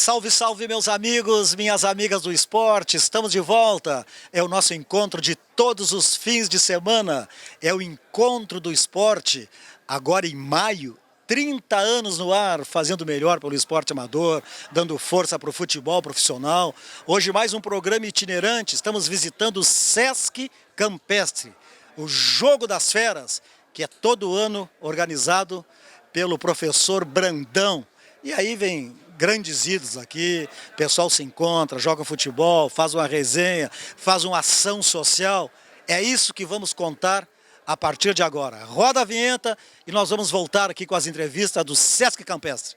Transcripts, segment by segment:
Salve, salve, meus amigos, minhas amigas do esporte, estamos de volta. É o nosso encontro de todos os fins de semana, é o encontro do esporte, agora em maio. 30 anos no ar, fazendo melhor pelo esporte amador, dando força para o futebol profissional. Hoje mais um programa itinerante, estamos visitando o Sesc Campestre, o Jogo das Feras, que é todo ano organizado pelo professor Brandão. E aí vem grandes ídolos aqui, o pessoal se encontra, joga futebol, faz uma resenha, faz uma ação social. É isso que vamos contar a partir de agora. Roda a vinheta e nós vamos voltar aqui com as entrevistas do Sesc Campestre.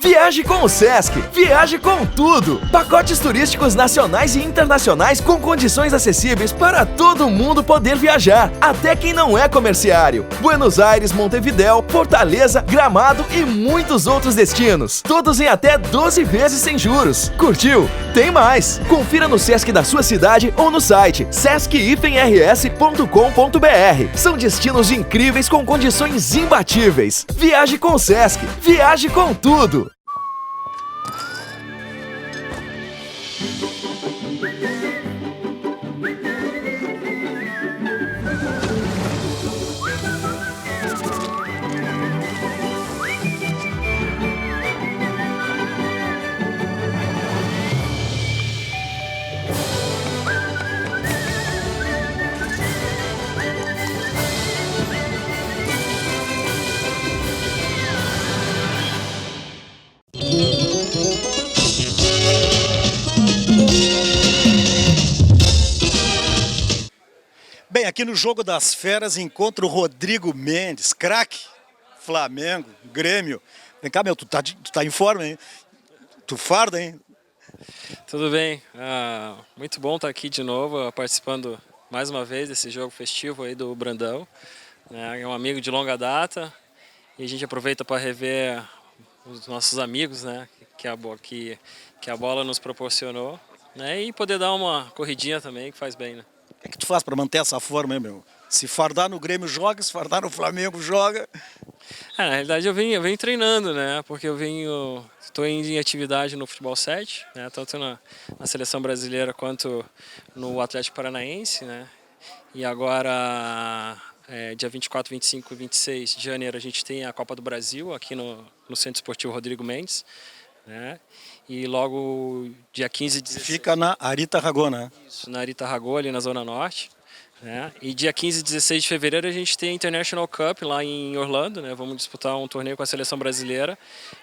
Viaje com o Sesc, viaje com tudo! Pacotes turísticos nacionais e internacionais com condições acessíveis para todo mundo poder viajar, até quem não é comerciário. Buenos Aires, Montevidéu, Fortaleza, Gramado e muitos outros destinos. Todos em até 12 vezes sem juros. Curtiu? Tem mais! Confira no Sesc da sua cidade ou no site sesc-rs.com.br. São destinos incríveis com condições imbatíveis. Viaje com o Sesc, viaje com tudo! Bem, aqui no Jogo das Feras encontro o Rodrigo Mendes, craque, Flamengo, Grêmio. Vem cá, meu, tu tá em forma, hein? Tu farda, hein? Tudo bem, muito bom estar aqui de novo, participando mais uma vez desse jogo festivo aí do Brandão. É um amigo de longa data e a gente aproveita para rever os nossos amigos, né, que a bola nos proporcionou, né, e poder dar uma corridinha também, que faz bem, né? O que tu faz para manter essa forma, hein, meu? Se fardar no Grêmio, joga. Se fardar no Flamengo, joga. Na realidade, eu venho treinando, né? Porque estou em atividade no futebol 7, né? Tanto na seleção brasileira quanto no Atlético Paranaense, né? E agora, dia 24, 25 e 26 de janeiro, a gente tem a Copa do Brasil aqui no Centro Esportivo Rodrigo Mendes, né? E logo dia 15 e 16... Fica na Arita Ragô, né? Isso, na Arita Ragô, ali na Zona Norte. Né? E dia 15 e 16 de fevereiro a gente tem a International Cup lá em Orlando, né? Vamos disputar um torneio com a seleção brasileira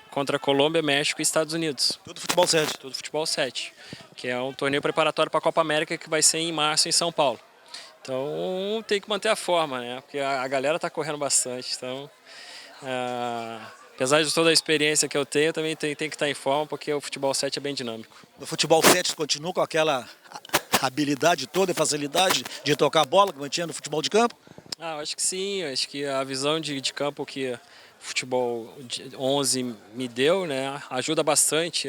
contra a Colômbia, México e Estados Unidos. Tudo futebol 7. Tudo futebol 7, que é um torneio preparatório para a Copa América que vai ser em março em São Paulo. Então tem que manter a forma, né? Porque a galera está correndo bastante, então... Apesar de toda a experiência que eu tenho, também tem que estar em forma, porque o futebol 7 é bem dinâmico. No futebol 7 continua com aquela habilidade toda e facilidade de tocar a bola que mantinha no futebol de campo? Eu acho que sim, eu acho que a visão de campo que o futebol 11 me deu, né, ajuda bastante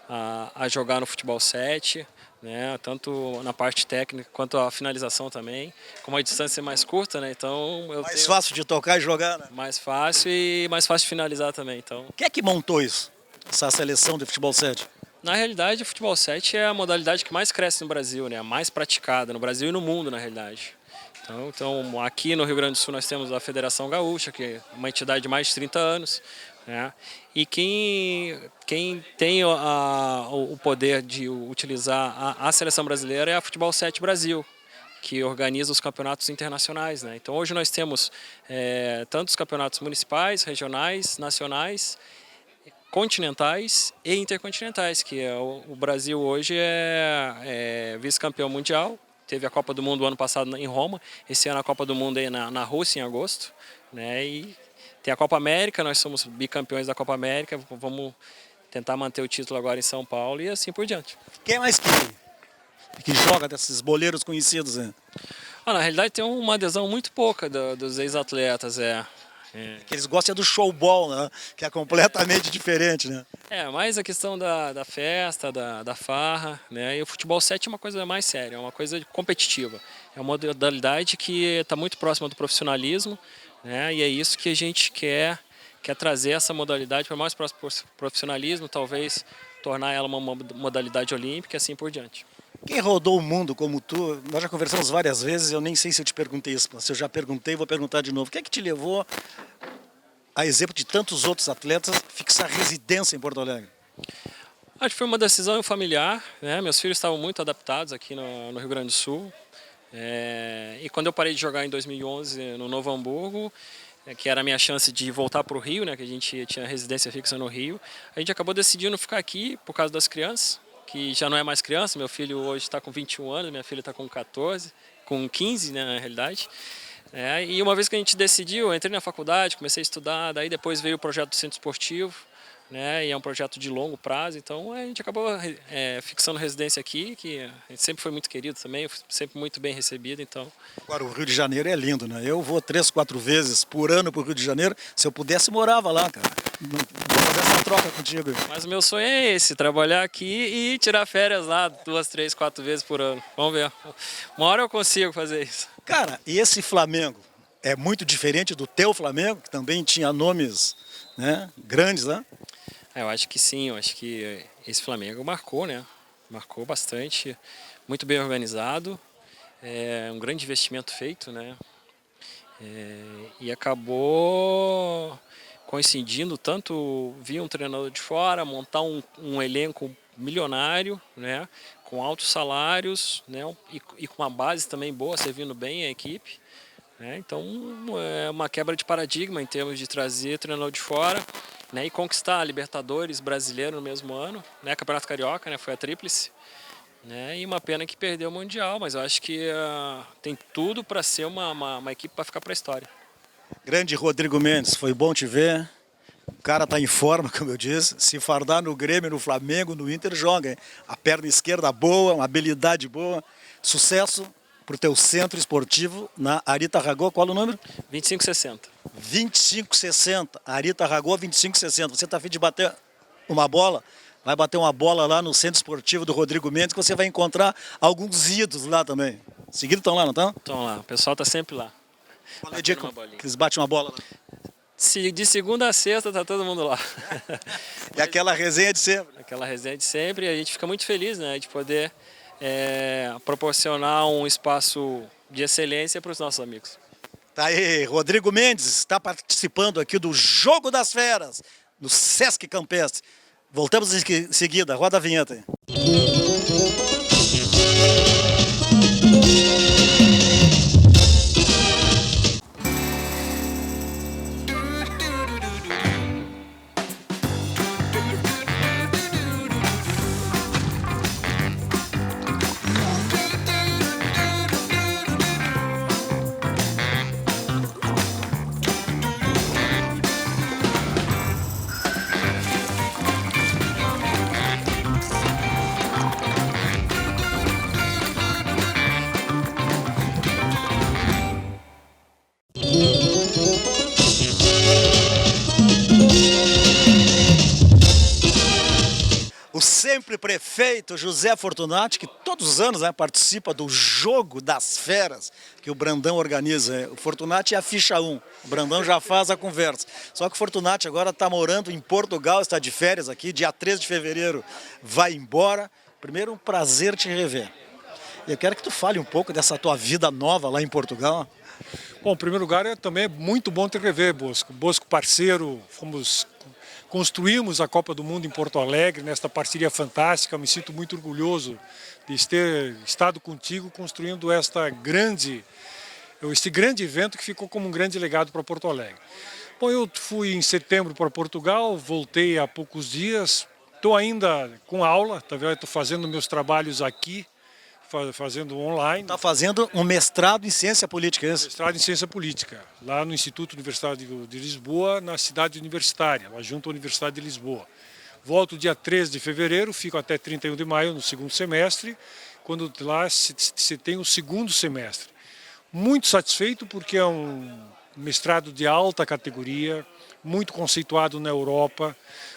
a jogar no futebol 7, né, tanto na parte técnica quanto a finalização também, como a distância é mais curta, né, então mais fácil de tocar e jogar, né? Mais fácil e mais fácil de finalizar também, então. Quem é que montou isso, essa seleção de futebol 7? Na realidade, o futebol 7 é a modalidade que mais cresce no Brasil, né, a mais praticada no Brasil e no mundo, na realidade. Então aqui no Rio Grande do Sul nós temos a Federação Gaúcha, que é uma entidade de mais de 30 anos, né? E quem tem o poder de utilizar a seleção brasileira é a Futebol 7 Brasil, que organiza os campeonatos internacionais, né? Então hoje nós temos tanto os campeonatos municipais, regionais, nacionais, continentais e intercontinentais, que o Brasil hoje é vice-campeão mundial, teve a Copa do Mundo ano passado em Roma, esse ano a Copa do Mundo aí na Rússia em agosto, né? E tem a Copa América, nós somos bicampeões da Copa América, vamos tentar manter o título agora em São Paulo e assim por diante. Quem é mais que joga desses boleiros conhecidos, né? Na realidade tem uma adesão muito pouca dos ex-atletas, Que eles gostam do showball, né? Que é completamente diferente, né? Mais a questão da festa, da farra, né? E o futebol 7 é uma coisa mais séria, é uma coisa competitiva. É uma modalidade que está muito próxima do profissionalismo, né? E é isso que a gente quer trazer essa modalidade para mais próximo do profissionalismo, talvez tornar ela uma modalidade olímpica e assim por diante. Quem rodou o mundo como tu, nós já conversamos várias vezes, eu nem sei se eu te perguntei isso, se eu já perguntei, vou perguntar de novo. O que é que te levou, a exemplo de tantos outros atletas, fixar residência em Porto Alegre? Acho que foi uma decisão familiar, né? Meus filhos estavam muito adaptados aqui no Rio Grande do Sul. E quando eu parei de jogar em 2011 no Novo Hamburgo, que era a minha chance de voltar para o Rio, né? Que a gente tinha residência fixa no Rio, a gente acabou decidindo ficar aqui por causa das crianças, que já não é mais criança, meu filho hoje está com 21 anos, minha filha está com 14, com 15, né, na realidade. E uma vez que a gente decidiu, eu entrei na faculdade, comecei a estudar, daí depois veio o projeto do Centro Esportivo, né, e é um projeto de longo prazo, então a gente acabou fixando residência aqui, que a gente sempre foi muito querido também, sempre muito bem recebido, então... Agora, o Rio de Janeiro é lindo, né? Eu vou 3, 4 vezes por ano para o Rio de Janeiro, se eu pudesse morava lá, cara. Vou fazer essa troca contigo. Mas o meu sonho é esse, trabalhar aqui e tirar férias lá 2, 3, 4 vezes por ano. Vamos ver. Uma hora eu consigo fazer isso. Cara, e esse Flamengo é muito diferente do teu Flamengo, que também tinha nomes, né, grandes, né? Eu acho que sim, eu acho que esse Flamengo marcou, né? Marcou bastante, muito bem organizado, um grande investimento feito, né? E acabou coincidindo, tanto vir um treinador de fora, montar um elenco milionário, né, com altos salários, né, e com uma base também boa, servindo bem a equipe. Né, então é uma quebra de paradigma em termos de trazer treinador de fora, né, e conquistar a Libertadores brasileiro no mesmo ano, né, Campeonato Carioca, né, foi a tríplice. Né, e uma pena que perdeu o Mundial, mas eu acho que tem tudo para ser uma equipe para ficar para a história. Grande Rodrigo Mendes, foi bom te ver. O cara tá em forma, como eu disse. Se fardar no Grêmio, no Flamengo, no Inter, joga, hein? A perna esquerda boa, uma habilidade boa. Sucesso pro teu centro esportivo na Arita Ragô. Qual é o número? 2560. 2560. Arita Ragô, 2560. Você tá a fim de bater uma bola? Vai bater uma bola lá no centro esportivo do Rodrigo Mendes, que você vai encontrar alguns ídolos lá também. Seguido estão lá, não estão? Estão lá, o pessoal tá sempre lá. Qual é o dia que eles batem uma bola lá? De segunda a sexta tá todo mundo lá. E aquela resenha de sempre. Aquela resenha de sempre, e a gente fica muito feliz, né, de poder proporcionar um espaço de excelência para os nossos amigos. Tá aí, Rodrigo Mendes está participando aqui do Jogo das Feras, no Sesc Campestre. Voltamos em seguida, roda a vinheta aí. O sempre prefeito José Fortunati, que todos os anos, né, participa do Jogo das Feras, que o Brandão organiza. O Fortunati é a ficha 1, o Brandão já faz a conversa. Só que o Fortunati agora está morando em Portugal, está de férias aqui, dia 13 de fevereiro vai embora. Primeiro, um prazer te rever. Eu quero que tu fale um pouco dessa tua vida nova lá em Portugal. Bom, em primeiro lugar, também é muito bom te rever, Bosco. Bosco parceiro, construímos a Copa do Mundo em Porto Alegre, nesta parceria fantástica. Eu me sinto muito orgulhoso de ter estado contigo construindo este grande evento que ficou como um grande legado para Porto Alegre. Bom, eu fui em setembro para Portugal, voltei há poucos dias, estou ainda com aula, tá vendo? Estou fazendo meus trabalhos aqui, fazendo online. Está fazendo um mestrado em ciência política, é isso? Mestrado em ciência política, lá no Instituto Universitário de Lisboa, na cidade universitária, lá junto à Universidade de Lisboa. Volto dia 13 de fevereiro, fico até 31 de maio no segundo semestre, quando lá se tem o segundo semestre. Muito satisfeito porque é um mestrado de alta categoria, muito conceituado na Europa,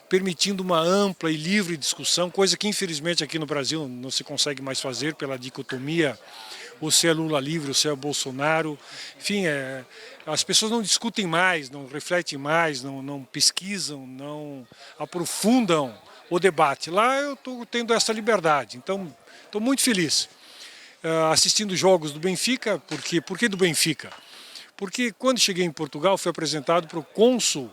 permitindo uma ampla e livre discussão, coisa que infelizmente aqui no Brasil não se consegue mais fazer pela dicotomia, ou se é Lula livre, ou se é Bolsonaro. Enfim, as pessoas não discutem mais, não refletem mais, não pesquisam, não aprofundam o debate. Lá eu estou tendo essa liberdade, então estou muito feliz. Assistindo jogos do Benfica, por que do Benfica? Porque quando cheguei em Portugal fui apresentado para o cônsul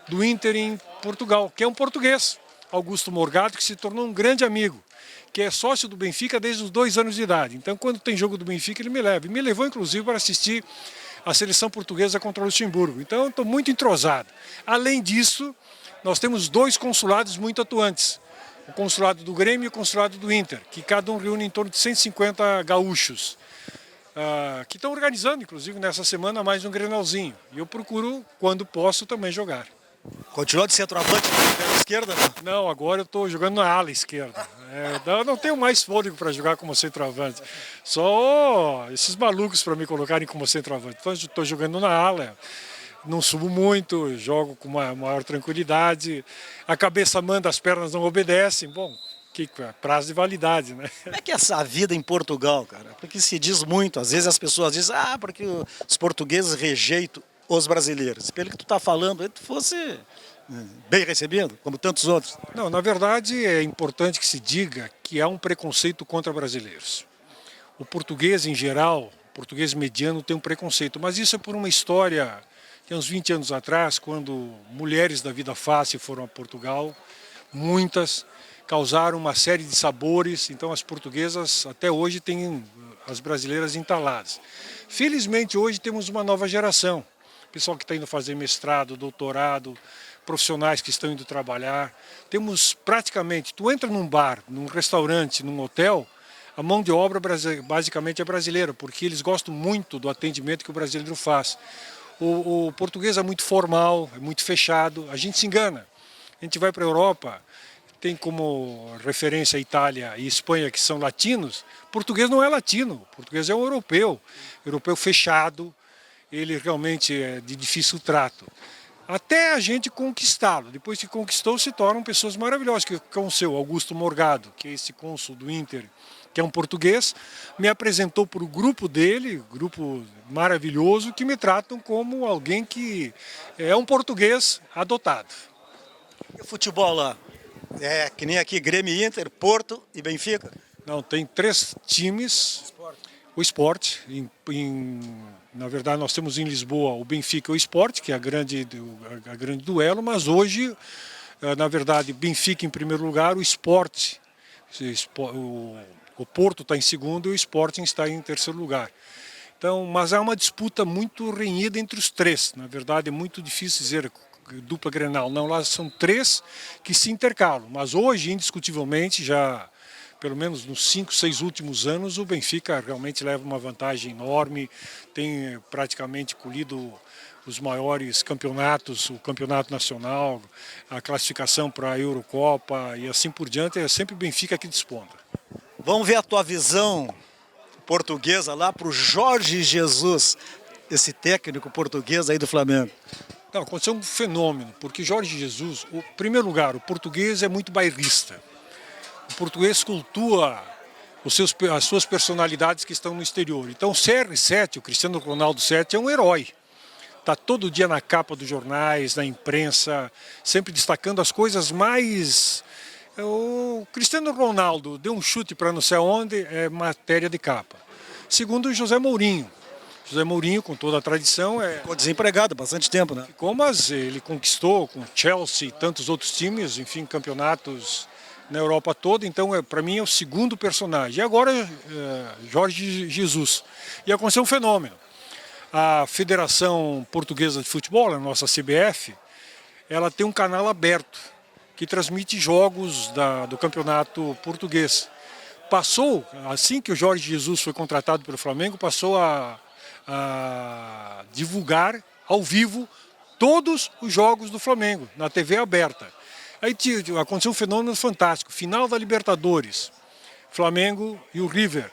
do Inter em Portugal, que é um português, Augusto Morgado, que se tornou um grande amigo, que é sócio do Benfica desde os 2 anos de idade. Então quando tem jogo do Benfica ele me leva, e me levou inclusive para assistir a seleção portuguesa contra o Luxemburgo. Então eu estou muito entrosado. Além disso, nós temos 2 consulados muito atuantes. O consulado do Grêmio e o consulado do Inter, que cada um reúne em torno de 150 gaúchos, que estão organizando, inclusive, nessa semana mais um Grenalzinho. E eu procuro, quando posso, também jogar. Continua de centroavante na esquerda, não? Não, agora eu estou jogando na ala esquerda. Eu não tenho mais fôlego para jogar como centroavante. Só esses malucos para me colocarem como centroavante. Então, estou jogando na ala. Não subo muito, jogo com uma maior tranquilidade, a cabeça manda, as pernas não obedecem. Bom, que prazo de validade, né? Como é que é essa vida em Portugal, cara? Porque se diz muito, às vezes as pessoas dizem, porque os portugueses rejeitam os brasileiros. Pelo que tu está falando, tu fosse bem recebido, como tantos outros. Não, na verdade é importante que se diga que há um preconceito contra brasileiros. O português em geral, o português mediano tem um preconceito, mas isso é por uma história. Tem uns 20 anos atrás, quando mulheres da vida fácil foram a Portugal, muitas causaram uma série de sabores, então as portuguesas até hoje têm as brasileiras entaladas. Felizmente hoje temos uma nova geração, pessoal que está indo fazer mestrado, doutorado, profissionais que estão indo trabalhar. Temos praticamente, tu entra num bar, num restaurante, num hotel, a mão de obra basicamente é brasileira, porque eles gostam muito do atendimento que o brasileiro faz. O português é muito formal, é muito fechado, a gente se engana. A gente vai para a Europa, tem como referência a Itália e Espanha, que são latinos. Português não é latino, português é um europeu fechado, ele realmente é de difícil trato. Até a gente conquistá-lo, depois que conquistou se tornam pessoas maravilhosas, que é o seu Augusto Morgado, que é esse cônsul do Inter, que é um português, me apresentou para o grupo dele, grupo maravilhoso, que me tratam como alguém que é um português adotado. E o futebol lá? É que nem aqui, Grêmio, Inter, Porto e Benfica? Não, tem 3 times, o Sport, na verdade nós temos em Lisboa o Benfica e o Sport, que é a grande duelo, mas hoje, na verdade, Benfica em primeiro lugar, o Sport, o Porto está em segundo e o Sporting está em terceiro lugar. Então, mas há uma disputa muito renhida entre os 3. Na verdade, é muito difícil dizer dupla Grenal. Não, lá são 3 que se intercalam. Mas hoje, indiscutivelmente, já pelo menos nos 5, 6 últimos anos, o Benfica realmente leva uma vantagem enorme. Tem praticamente colhido os maiores campeonatos, o campeonato nacional, a classificação para a Eurocopa e assim por diante. É sempre o Benfica que desponta. Vamos ver a tua visão portuguesa lá para o Jorge Jesus, esse técnico português aí do Flamengo. Não, aconteceu um fenômeno, porque Jorge Jesus, em primeiro lugar, o português é muito bairrista. O português cultua as suas personalidades que estão no exterior. Então o CR7, o Cristiano Ronaldo 7, é um herói. Está todo dia na capa dos jornais, na imprensa, sempre destacando as coisas mais... O Cristiano Ronaldo deu um chute para não sei aonde, é matéria de capa. Segundo o José Mourinho. José Mourinho, com toda a tradição... Ficou desempregado há bastante tempo, né? Ficou, mas ele conquistou com Chelsea e tantos outros times, enfim, campeonatos na Europa toda. Então, para mim, é o segundo personagem. E agora, Jorge Jesus. E aconteceu um fenômeno. A Federação Portuguesa de Futebol, a nossa CBF, ela tem um canal aberto que transmite jogos do campeonato português. passou, assim que o Jorge Jesus foi contratado pelo Flamengo, passou a divulgar ao vivo todos os jogos do Flamengo, na TV aberta. Aí aconteceu um fenômeno fantástico, final da Libertadores, Flamengo e o River.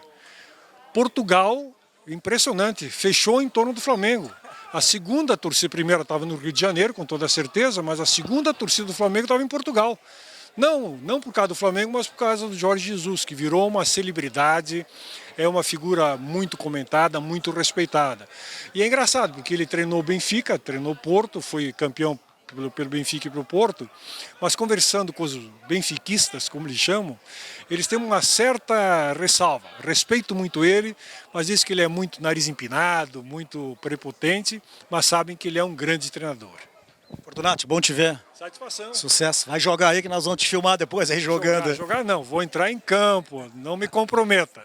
Portugal, impressionante, fechou em torno do Flamengo. A segunda torcida, a primeira estava no Rio de Janeiro, com toda certeza, mas a segunda torcida do Flamengo estava em Portugal. Não por causa do Flamengo, mas por causa do Jorge Jesus, que virou uma celebridade, é uma figura muito comentada, muito respeitada. E é engraçado, porque ele treinou o Benfica, treinou o Porto, foi campeão pelo Benfica e pelo Porto, mas conversando com os benfiquistas, como eles chamam, eles têm uma certa ressalva. Respeito muito ele, mas diz que ele é muito nariz empinado, muito prepotente, mas sabem que ele é um grande treinador. Fortunato, bom te ver. Satisfação. Sucesso. Vai jogar aí que nós vamos te filmar depois aí jogando. Jogar não, vou entrar em campo, não me comprometa.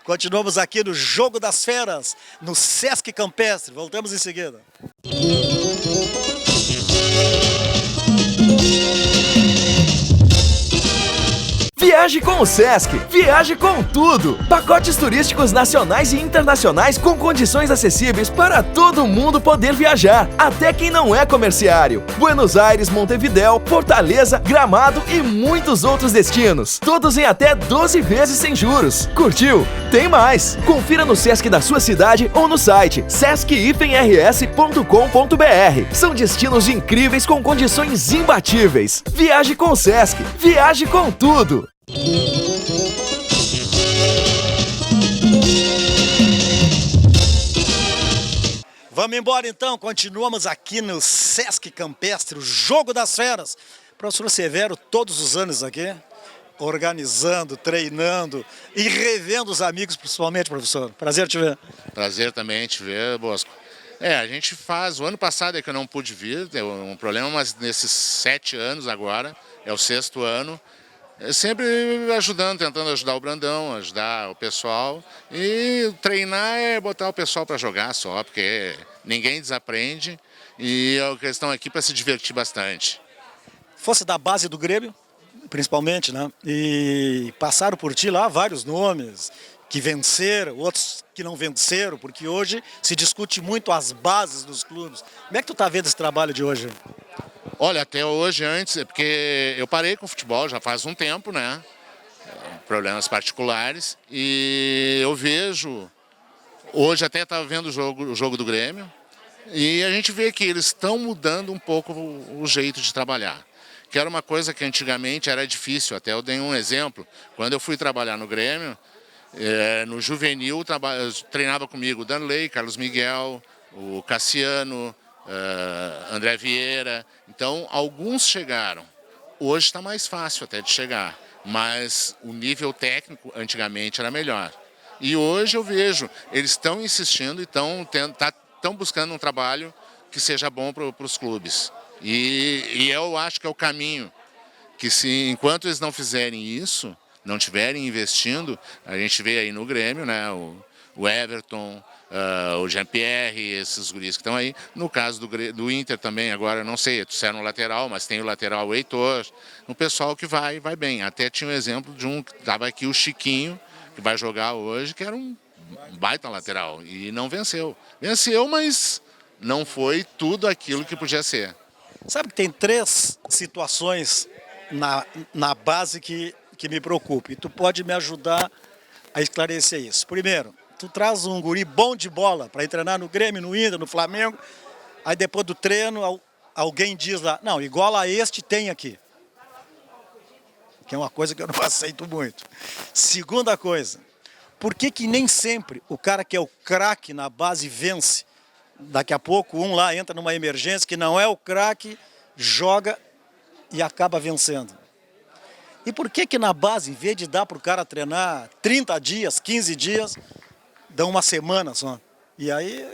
Continuamos aqui no Jogo das Feras, no Sesc Campestre. Voltamos em seguida. Viaje com o Sesc, viaje com tudo! Pacotes turísticos nacionais e internacionais com condições acessíveis para todo mundo poder viajar, até quem não é comerciário. Buenos Aires, Montevidéu, Fortaleza, Gramado e muitos outros destinos. Todos em até 12 vezes sem juros. Curtiu? Tem mais! Confira no Sesc da sua cidade ou no site sesc-rs.com.br. São destinos incríveis com condições imbatíveis. Viaje com o Sesc, viaje com tudo! Vamos embora então, continuamos aqui no Sesc Campestre, o Jogo das Feras. Professor Severo, todos os anos aqui, organizando, treinando e revendo os amigos, principalmente, professor. Prazer te ver. Prazer também te ver, Bosco. A gente faz, o ano passado é que eu não pude vir, deu um problema, mas nesses 7 anos agora, é o 6º ano, sempre ajudando, tentando ajudar o Brandão, ajudar o pessoal. E treinar é botar o pessoal para jogar só, porque ninguém desaprende e a questão aqui para se divertir bastante. Fosse da base do Grêmio, principalmente, né? E passaram por ti lá vários nomes que venceram, outros que não venceram, porque hoje se discute muito as bases dos clubes. Como é que tu tá vendo esse trabalho de hoje? Olha, até hoje, antes, porque eu parei com o futebol já faz um tempo, né? Problemas particulares. E eu vejo, hoje até estava vendo o jogo do Grêmio, e a gente vê que eles estão mudando um pouco o jeito de trabalhar. Que era uma coisa que antigamente era difícil, até eu dei um exemplo. Quando eu fui trabalhar no Grêmio, no juvenil, treinava comigo o Danley, Carlos Miguel, o Cassiano, André Vieira. Então, alguns chegaram. Hoje está mais fácil até de chegar, mas o nível técnico antigamente era melhor. E hoje eu vejo, eles estão insistindo e estão buscando um trabalho que seja bom para os clubes. E eu acho que é o caminho, que enquanto eles não fizerem isso, não estiverem investindo, a gente vê aí no Grêmio, né, o Everton, o Jean-Pierre, esses guris que estão aí. No caso do Inter também, agora não sei, tu no lateral, mas tem o lateral, o Heitor, um pessoal que vai bem. Até tinha um exemplo de um que estava aqui, o Chiquinho, que vai jogar hoje, que era um baita lateral e não venceu. Venceu, mas não foi tudo aquilo que podia ser. Sabe que tem 3 situações na base que me preocupa, e tu pode me ajudar a esclarecer isso. Primeiro, tu traz um guri bom de bola para treinar no Grêmio, no Inter, no Flamengo, aí depois do treino alguém diz lá, não, igual a este tem aqui. Que é uma coisa que eu não aceito muito. Segunda coisa, por que nem sempre o cara que é o craque na base vence? Daqui a pouco um lá entra numa emergência que não é o craque, joga e acaba vencendo. E por que na base, em vez de dar para o cara treinar 30 dias, 15 dias, dão uma semana só? E aí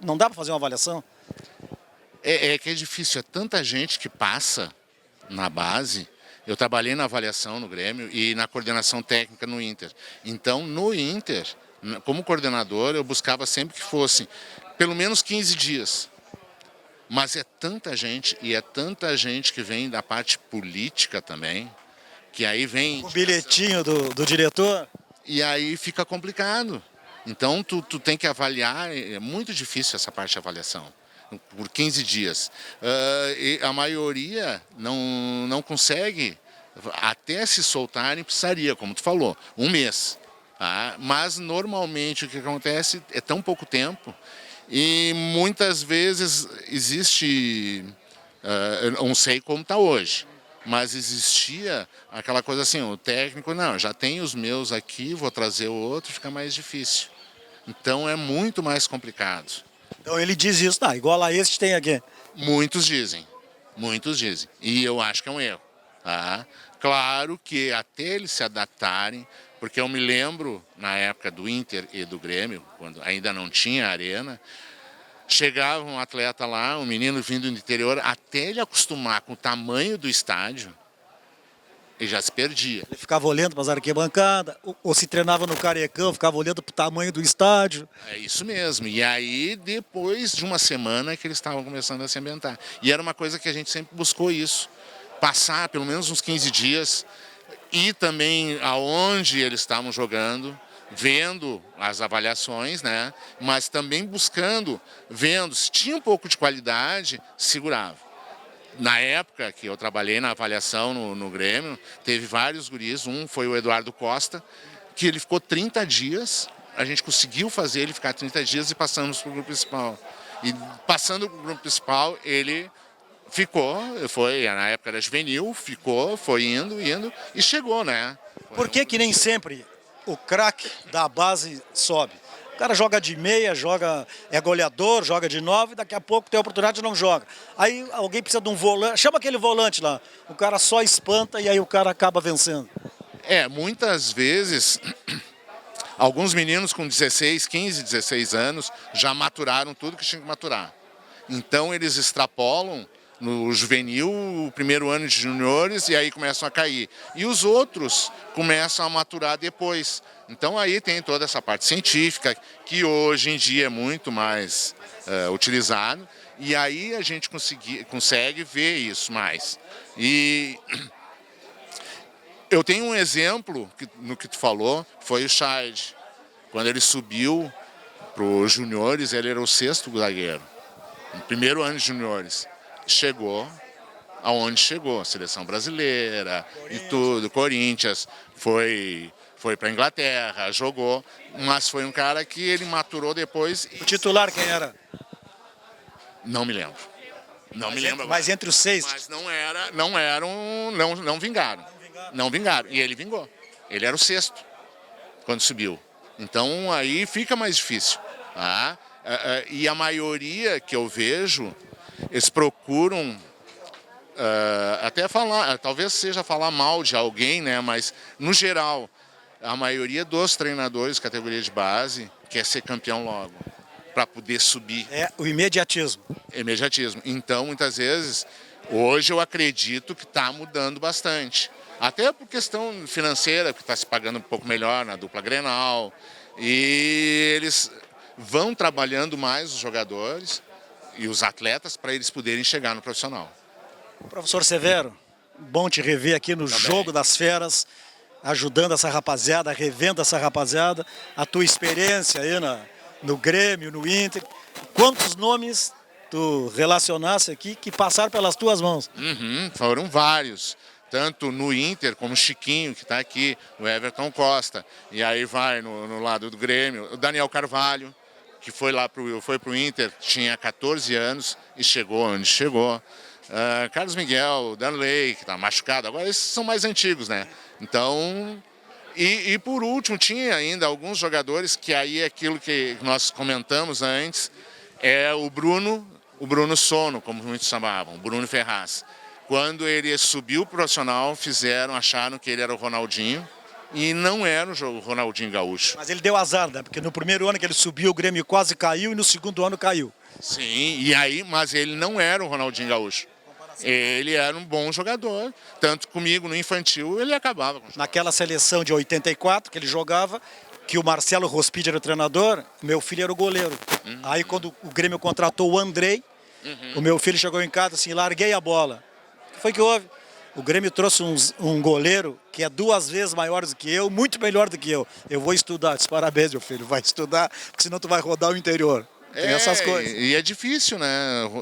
não dá para fazer uma avaliação? É que é difícil, é tanta gente que passa na base. Eu trabalhei na avaliação no Grêmio e na coordenação técnica no Inter. Então, no Inter, como coordenador, eu buscava sempre que fosse pelo menos 15 dias. Mas é tanta gente, e é tanta gente que vem da parte política também, que aí vem... O bilhetinho do diretor. E aí fica complicado. Então, tu tem que avaliar, é muito difícil essa parte de avaliação, por 15 dias. E a maioria não consegue, até se soltarem, precisaria, como tu falou, um mês. Tá? Mas, normalmente, o que acontece é tão pouco tempo e muitas vezes existe, eu não sei como está hoje, mas existia aquela coisa assim, o técnico, não, já tem os meus aqui, vou trazer o outro, fica mais difícil. Então é muito mais complicado. Então ele diz isso, tá, igual a este tem aqui. Muitos dizem. E eu acho que é um erro. Tá? Claro que até eles se adaptarem, porque eu me lembro, na época do Inter e do Grêmio, quando ainda não tinha arena, chegava um atleta lá, um menino vindo do interior, até ele acostumar com o tamanho do estádio, ele já se perdia. Ele ficava olhando para as arquibancadas, ou se treinava no Carecão, ficava olhando para o tamanho do estádio. É isso mesmo. E aí, depois de uma semana, que eles estavam começando a se ambientar. E era uma coisa que a gente sempre buscou isso. Passar pelo menos uns 15 dias, e também aonde eles estavam jogando, vendo as avaliações, né? Mas também buscando, vendo se tinha um pouco de qualidade, segurava. Na época que eu trabalhei na avaliação no Grêmio, teve vários guris, um foi o Eduardo Costa, que ele ficou 30 dias, a gente conseguiu fazer ele ficar 30 dias e passamos para o grupo principal. E passando para o grupo principal, ele ficou, na época era juvenil, foi indo e chegou, né? Por que nem sempre o craque da base sobe? O cara joga de meia, é goleador, joga de 9, daqui a pouco tem a oportunidade e não joga. Aí alguém precisa de um volante, chama aquele volante lá, o cara só espanta e aí o cara acaba vencendo. Muitas vezes, alguns meninos com 16, 15, 16 anos já maturaram tudo que tinham que maturar. Então eles extrapolam no juvenil, o primeiro ano de juniores, e aí começam a cair. E os outros começam a maturar depois. Então aí tem toda essa parte científica, que hoje em dia é muito mais utilizado, e aí a gente consegue ver isso mais. E eu tenho um exemplo, no que tu falou, foi o Scheid. Quando ele subiu para os juniores, ele era o 6º zagueiro, no primeiro ano de juniores. Chegou aonde chegou, seleção brasileira e tudo, Corinthians, foi para a Inglaterra, jogou, mas foi um cara que ele maturou depois. O titular quem era? Não me lembro. Não me lembro. Mas entre os 6? Mas não vingaram. Não vingaram. E ele vingou. Ele era o 6º quando subiu. Então aí fica mais difícil. Tá? E a maioria que eu vejo, eles procuram até falar, talvez seja falar mal de alguém, né? Mas no geral, a maioria dos treinadores categoria de base quer ser campeão logo, para poder subir. É o imediatismo. Imediatismo. Então, muitas vezes, hoje eu acredito que está mudando bastante. Até por questão financeira, que está se pagando um pouco melhor na dupla Grenal. E eles vão trabalhando mais os jogadores e os atletas para eles poderem chegar no profissional. Professor Severo, bom te rever aqui no Jogo das Feras, ajudando essa rapaziada, revendo essa rapaziada, a tua experiência aí no Grêmio, no Inter. Quantos nomes tu relacionasse aqui que passaram pelas tuas mãos? Foram vários. Tanto no Inter, como o Chiquinho, que está aqui, o Everton Costa. E aí vai no lado do Grêmio, o Daniel Carvalho, que foi pro Inter, tinha 14 anos e chegou onde chegou. Carlos Miguel, Danley, que está machucado. Agora esses são mais antigos, né? Então, e por último, tinha ainda alguns jogadores que aí é aquilo que nós comentamos antes, é o Bruno Sono, como muitos chamavam, Bruno Ferraz. Quando ele subiu pro profissional, acharam que ele era o Ronaldinho, e não era o Ronaldinho Gaúcho. Mas ele deu azar, né? Porque no primeiro ano que ele subiu, o Grêmio quase caiu, e no segundo ano caiu. Sim, mas ele não era o Ronaldinho Gaúcho. Ele era um bom jogador, tanto comigo no infantil, ele acabava. Naquela seleção de 84 que ele jogava, que o Marcelo Rospide era o treinador, meu filho era o goleiro. Aí quando o Grêmio contratou o Andrei, o meu filho chegou em casa assim, larguei a bola. O que foi que houve? O Grêmio trouxe um goleiro que é 2 vezes maior do que eu, muito melhor do que eu. Eu vou estudar. Disse, parabéns, meu filho, vai estudar, porque senão tu vai rodar o interior. Tem essas coisas. E é difícil, né?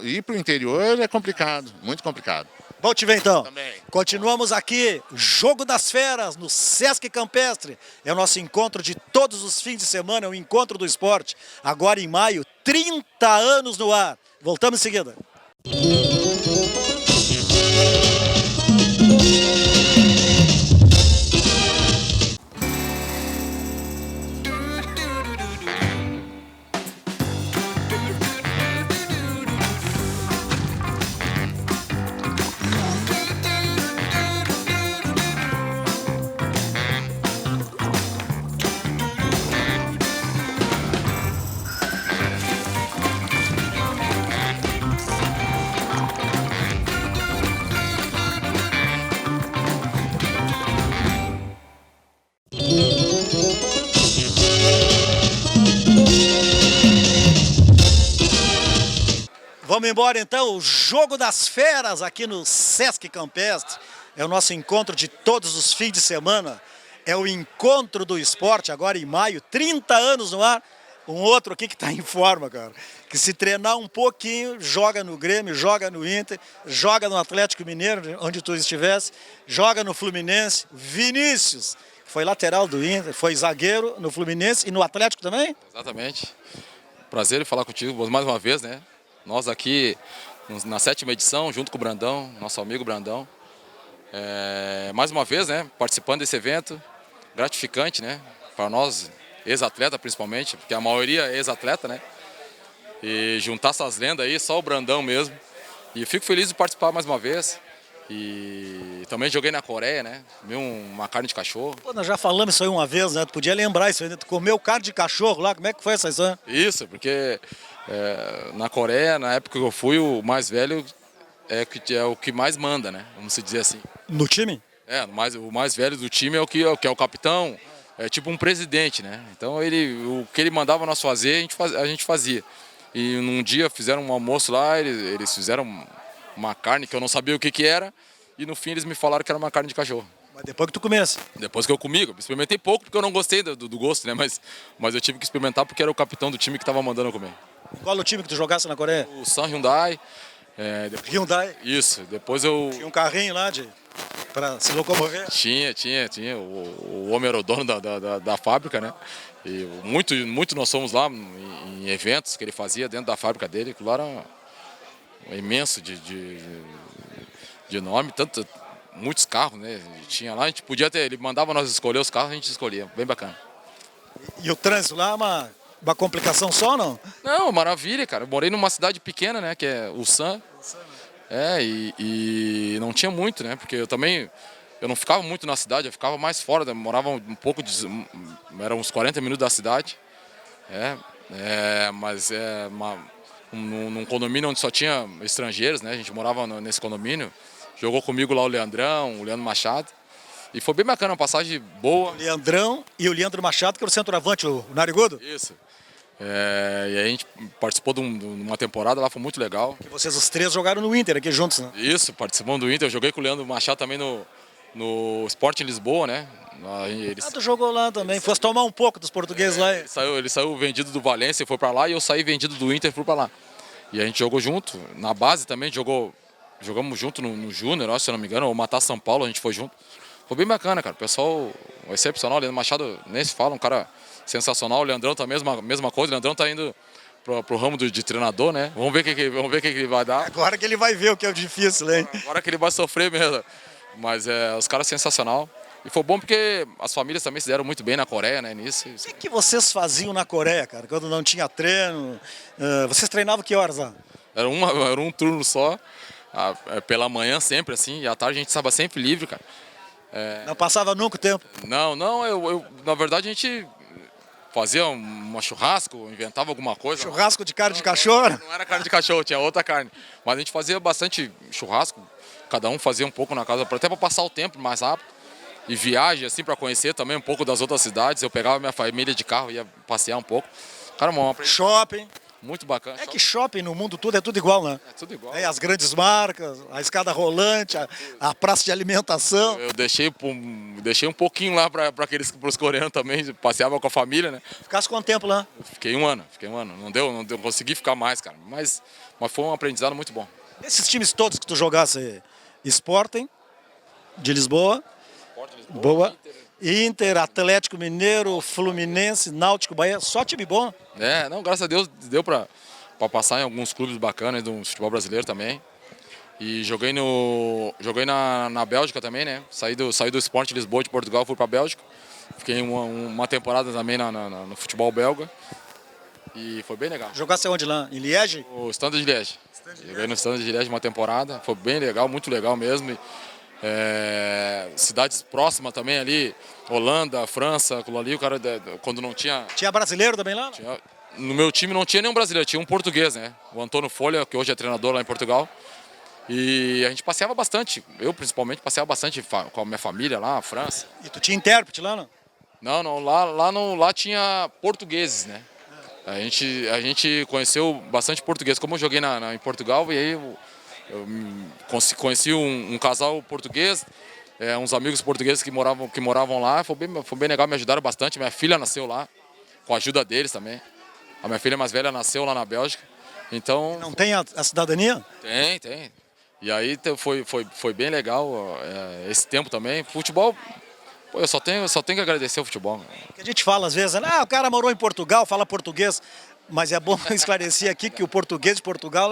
Ir para o interior é complicado, muito complicado. Bom te ver então. Também. Continuamos aqui, Jogo das Feras, no Sesc Campestre. É o nosso encontro de todos os fins de semana, é o encontro do esporte. Agora em maio, 30 anos no ar. Voltamos em seguida. Vamos embora então, o Jogo das Feras aqui no Sesc Campestre. É o nosso encontro de todos os fins de semana. É o encontro do esporte, agora em maio, 30 anos no ar. Um outro aqui que está em forma, cara. Que se treinar um pouquinho, joga no Grêmio, joga no Inter, joga no Atlético Mineiro, onde tu estivesse, joga no Fluminense. Vinícius, foi lateral do Inter, foi zagueiro no Fluminense e no Atlético também? Exatamente. Prazer em falar contigo mais uma vez, né? Nós aqui na 7ª edição, junto com o Brandão, nosso amigo Brandão. Mais uma vez, né? Participando desse evento, gratificante, né? Para nós, ex-atleta principalmente, porque a maioria é ex-atleta, né? E juntar essas lendas aí, só o Brandão mesmo. E fico feliz de participar mais uma vez. E também joguei na Coreia, né? Comi uma carne de cachorro. Pô, nós já falamos isso aí uma vez, né? Tu podia lembrar isso aí, né? Tu comeu carne de cachorro lá, como é que foi essa história? Isso, porque na Coreia, na época que eu fui, o mais velho é o que mais manda, né? Vamos dizer assim. No time? O mais velho do time é o capitão, é tipo um presidente, né? Então o que ele mandava nós fazer, a gente fazia. E num dia fizeram um almoço lá, eles fizeram uma carne que eu não sabia o que era, e no fim eles me falaram que era uma carne de cachorro. Mas depois que tu comesse? Depois que eu comi, eu experimentei pouco porque eu não gostei do gosto, né? Mas eu tive que experimentar porque era o capitão do time que estava mandando eu comer. Qual o time que tu jogasse na Coreia? O Sun Hyundai. Hyundai? Isso, depois eu... Tinha um carrinho lá para se locomover? Tinha. O homem era o dono da fábrica, né? E muito nós fomos lá em eventos que ele fazia dentro da fábrica dele, que lá era imenso de nome, muitos carros, né? Tinha lá, a gente podia ter, ele mandava nós escolher os carros, a gente escolhia, bem bacana. E o trânsito lá é uma complicação só, não? Não, maravilha, cara. Eu morei numa cidade pequena, né? Que é Ulsan. E não tinha muito, né? Porque eu não ficava muito na cidade, eu ficava mais fora, né? Morava um pouco eram uns 40 minutos da cidade. Mas num condomínio onde só tinha estrangeiros, né? A gente morava nesse condomínio. Jogou comigo lá o Leandrão, o Leandro Machado. E foi bem bacana, uma passagem boa. O Leandrão e o Leandro Machado, que era o centroavante, o Narigudo? Isso. E aí a gente participou de uma temporada lá, foi muito legal. Que vocês os três jogaram no Inter aqui juntos, né? Isso, participamos do Inter. Eu joguei com o Leandro Machado também no Sport em Lisboa, né? Tu jogou lá também, fosse tomar um pouco dos portugueses lá. Ele saiu vendido do Valência e foi pra lá, e eu saí vendido do Inter e fui pra lá. E a gente jogou junto, na base também, jogamos junto no Júnior, se eu não me engano, ou Matar São Paulo, a gente foi junto. Foi bem bacana, cara. O pessoal excepcional. O Leandro Machado nem se fala, um cara sensacional. O Leandrão tá a mesma coisa. O Leandrão tá indo pro ramo de treinador, né? Vamos ver o que ele vai dar. Agora que ele vai ver o que é difícil, hein? Agora que ele vai sofrer mesmo. Mas os caras sensacional. E foi bom porque as famílias também se deram muito bem na Coreia, né? Nisso. O que vocês faziam na Coreia, cara? Quando não tinha treino? Vocês treinavam que horas lá? Era um turno só. Pela manhã sempre, assim. E à tarde a gente estava sempre livre, cara. Não passava nunca o tempo? Não, na verdade a gente fazia um churrasco, inventava alguma coisa. Churrasco de carne de cachorro? Não era carne de cachorro, tinha outra carne. Mas a gente fazia bastante churrasco, cada um fazia um pouco na casa, até para passar o tempo mais rápido. E viagem, assim, para conhecer também um pouco das outras cidades. Eu pegava minha família de carro, ia passear um pouco. Cara, shopping? Muito bacana. É que shopping no mundo todo é tudo igual, né? É tudo igual. É, as grandes marcas, a escada rolante, a praça de alimentação. Eu deixei um pouquinho lá para os coreanos também, passeava com a família, né? Ficasse quanto tempo lá? Fiquei um ano. Não deu, consegui ficar mais, cara. Mas foi um aprendizado muito bom. Esses times todos que tu jogasse, Sporting, de Lisboa, boa, Inter, Atlético Mineiro, Fluminense, Náutico, Bahia, só time bom. Não, graças a Deus deu para passar em alguns clubes bacanas do futebol brasileiro também. E joguei na Bélgica também, né? Saí do Sport Lisboa de Portugal, fui para a Bélgica. Fiquei uma temporada também no futebol belga. E foi bem legal. Jogasse onde lá? Em Liège? O Standard de Liège. Joguei no Standard de Liège uma temporada, foi bem legal, muito legal mesmo. Cidades próximas também ali, Holanda, França, aquilo ali, o cara quando não tinha... Tinha brasileiro também lá? No meu time não tinha nenhum brasileiro, tinha um português, né? O Antônio Folha, que hoje é treinador lá em Portugal. E a gente passeava bastante, eu principalmente passeava bastante com a minha família lá na França. E tu tinha intérprete lá, não? Não, lá tinha portugueses, né? A gente conheceu bastante português. Como eu joguei em Portugal, e aí eu conheci um casal português, uns amigos portugueses que moravam lá. Foi bem legal, me ajudaram bastante. Minha filha nasceu lá, com a ajuda deles também. A minha filha mais velha nasceu lá na Bélgica. Então... Não tem a cidadania? Tem. E aí foi bem legal esse tempo também. Futebol, pô, eu só tenho que agradecer o futebol. Que a gente fala às vezes, o cara morou em Portugal, fala português. Mas é bom esclarecer aqui que o português de Portugal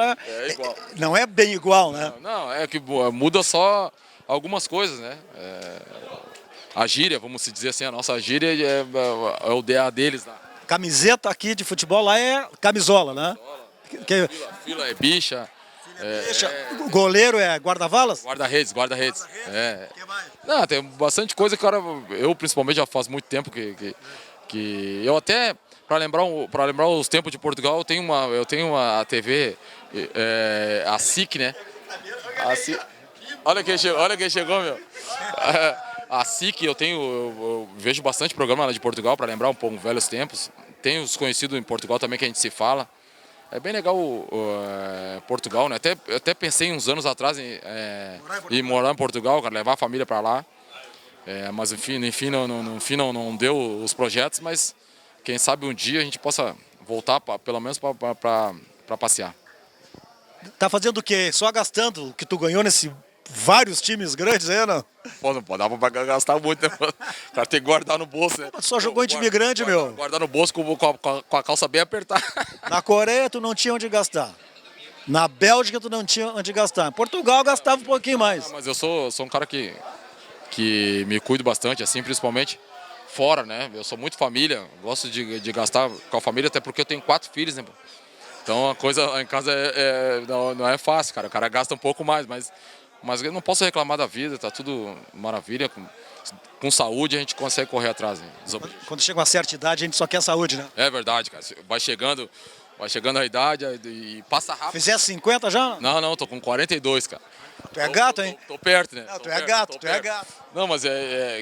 igual. Não é bem igual, né? Não, é que muda só algumas coisas, né? A gíria, vamos dizer assim, a nossa gíria é o DA deles lá. Camiseta aqui de futebol lá é camisola, né? Fila é bicha. O goleiro é guarda-valas? Guarda-redes. Não, tem bastante coisa, cara. Eu principalmente já faz muito tempo que eu até... Para lembrar os tempos de Portugal, eu tenho uma TV, a SIC, né? Olha quem chegou, meu. A SIC, eu vejo bastante programa lá de Portugal para lembrar um pouco velhos tempos. Tenho os conhecidos em Portugal também que a gente se fala. É bem legal Portugal, né? Até pensei uns anos atrás em morar em Portugal, cara, levar a família para lá. Mas enfim, não deu os projetos, mas quem sabe um dia a gente possa voltar, pelo menos para passear. Tá fazendo o quê? Só gastando o que tu ganhou nesse vários times grandes aí, não? Pô, não pode dar pra gastar muito, né? O cara tem que guardar no bolso, né? Só jogou em time grande, meu. Guardar no bolso com a calça bem apertada. Na Coreia tu não tinha onde gastar. Na Bélgica tu não tinha onde gastar. Em Portugal gastava um pouquinho mais. Mas eu sou um cara que me cuido bastante, assim, principalmente fora, né? Eu sou muito família, gosto de gastar com a família, até porque eu tenho 4 filhos, né? Então a coisa lá em casa não é fácil, cara. O cara gasta um pouco mais, mas eu não posso reclamar da vida, tá tudo maravilha. Com saúde a gente consegue correr atrás, né, dos objetivos. Quando chega uma certa idade, a gente só quer saúde, né? É verdade, cara. Vai chegando a idade e passa rápido. Fizesse 50 já? Não, tô com 42, cara. Tu é gato, hein? Tô perto, né? Não, tu é gato. Não, mas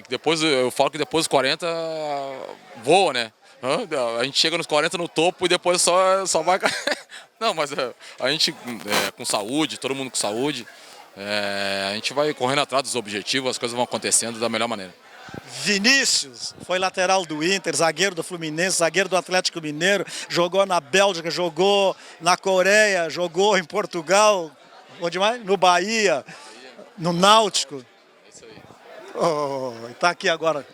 depois eu falo que depois dos 40 voa, né? A gente chega nos 40 no topo e depois só vai... Não, mas a gente com saúde, todo mundo com saúde, a gente vai correndo atrás dos objetivos, as coisas vão acontecendo da melhor maneira. Vinícius foi lateral do Inter, zagueiro do Fluminense, zagueiro do Atlético Mineiro, jogou na Bélgica, jogou na Coreia, jogou em Portugal, onde mais? No Bahia, no Náutico. É isso aí. Tá aqui agora,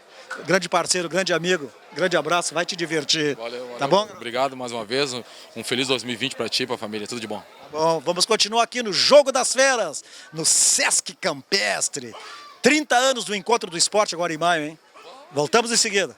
grande parceiro, grande amigo, grande abraço, vai te divertir. Valeu. Tá bom? Obrigado mais uma vez, um feliz 2020 para ti e para a família, tudo de bom. Bom, vamos continuar aqui no Jogo das Feras, no Sesc Campestre. 30 anos do Encontro do Esporte agora em maio, hein? Voltamos em seguida.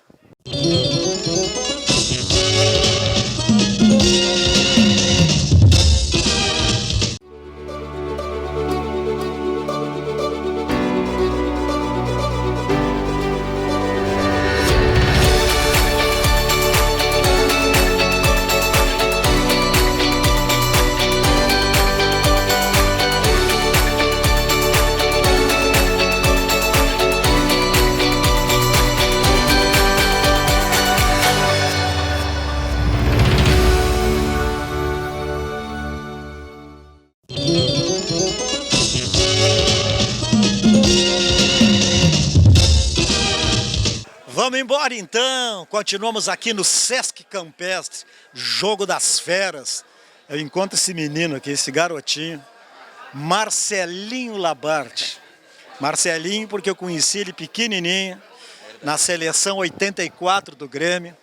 Vamos embora então, continuamos aqui no Sesc Campestre, Jogo das Feras. Eu encontro esse menino aqui, esse garotinho, Marcelinho Labarte. Marcelinho porque eu conheci ele pequenininho, na seleção 84 do Grêmio,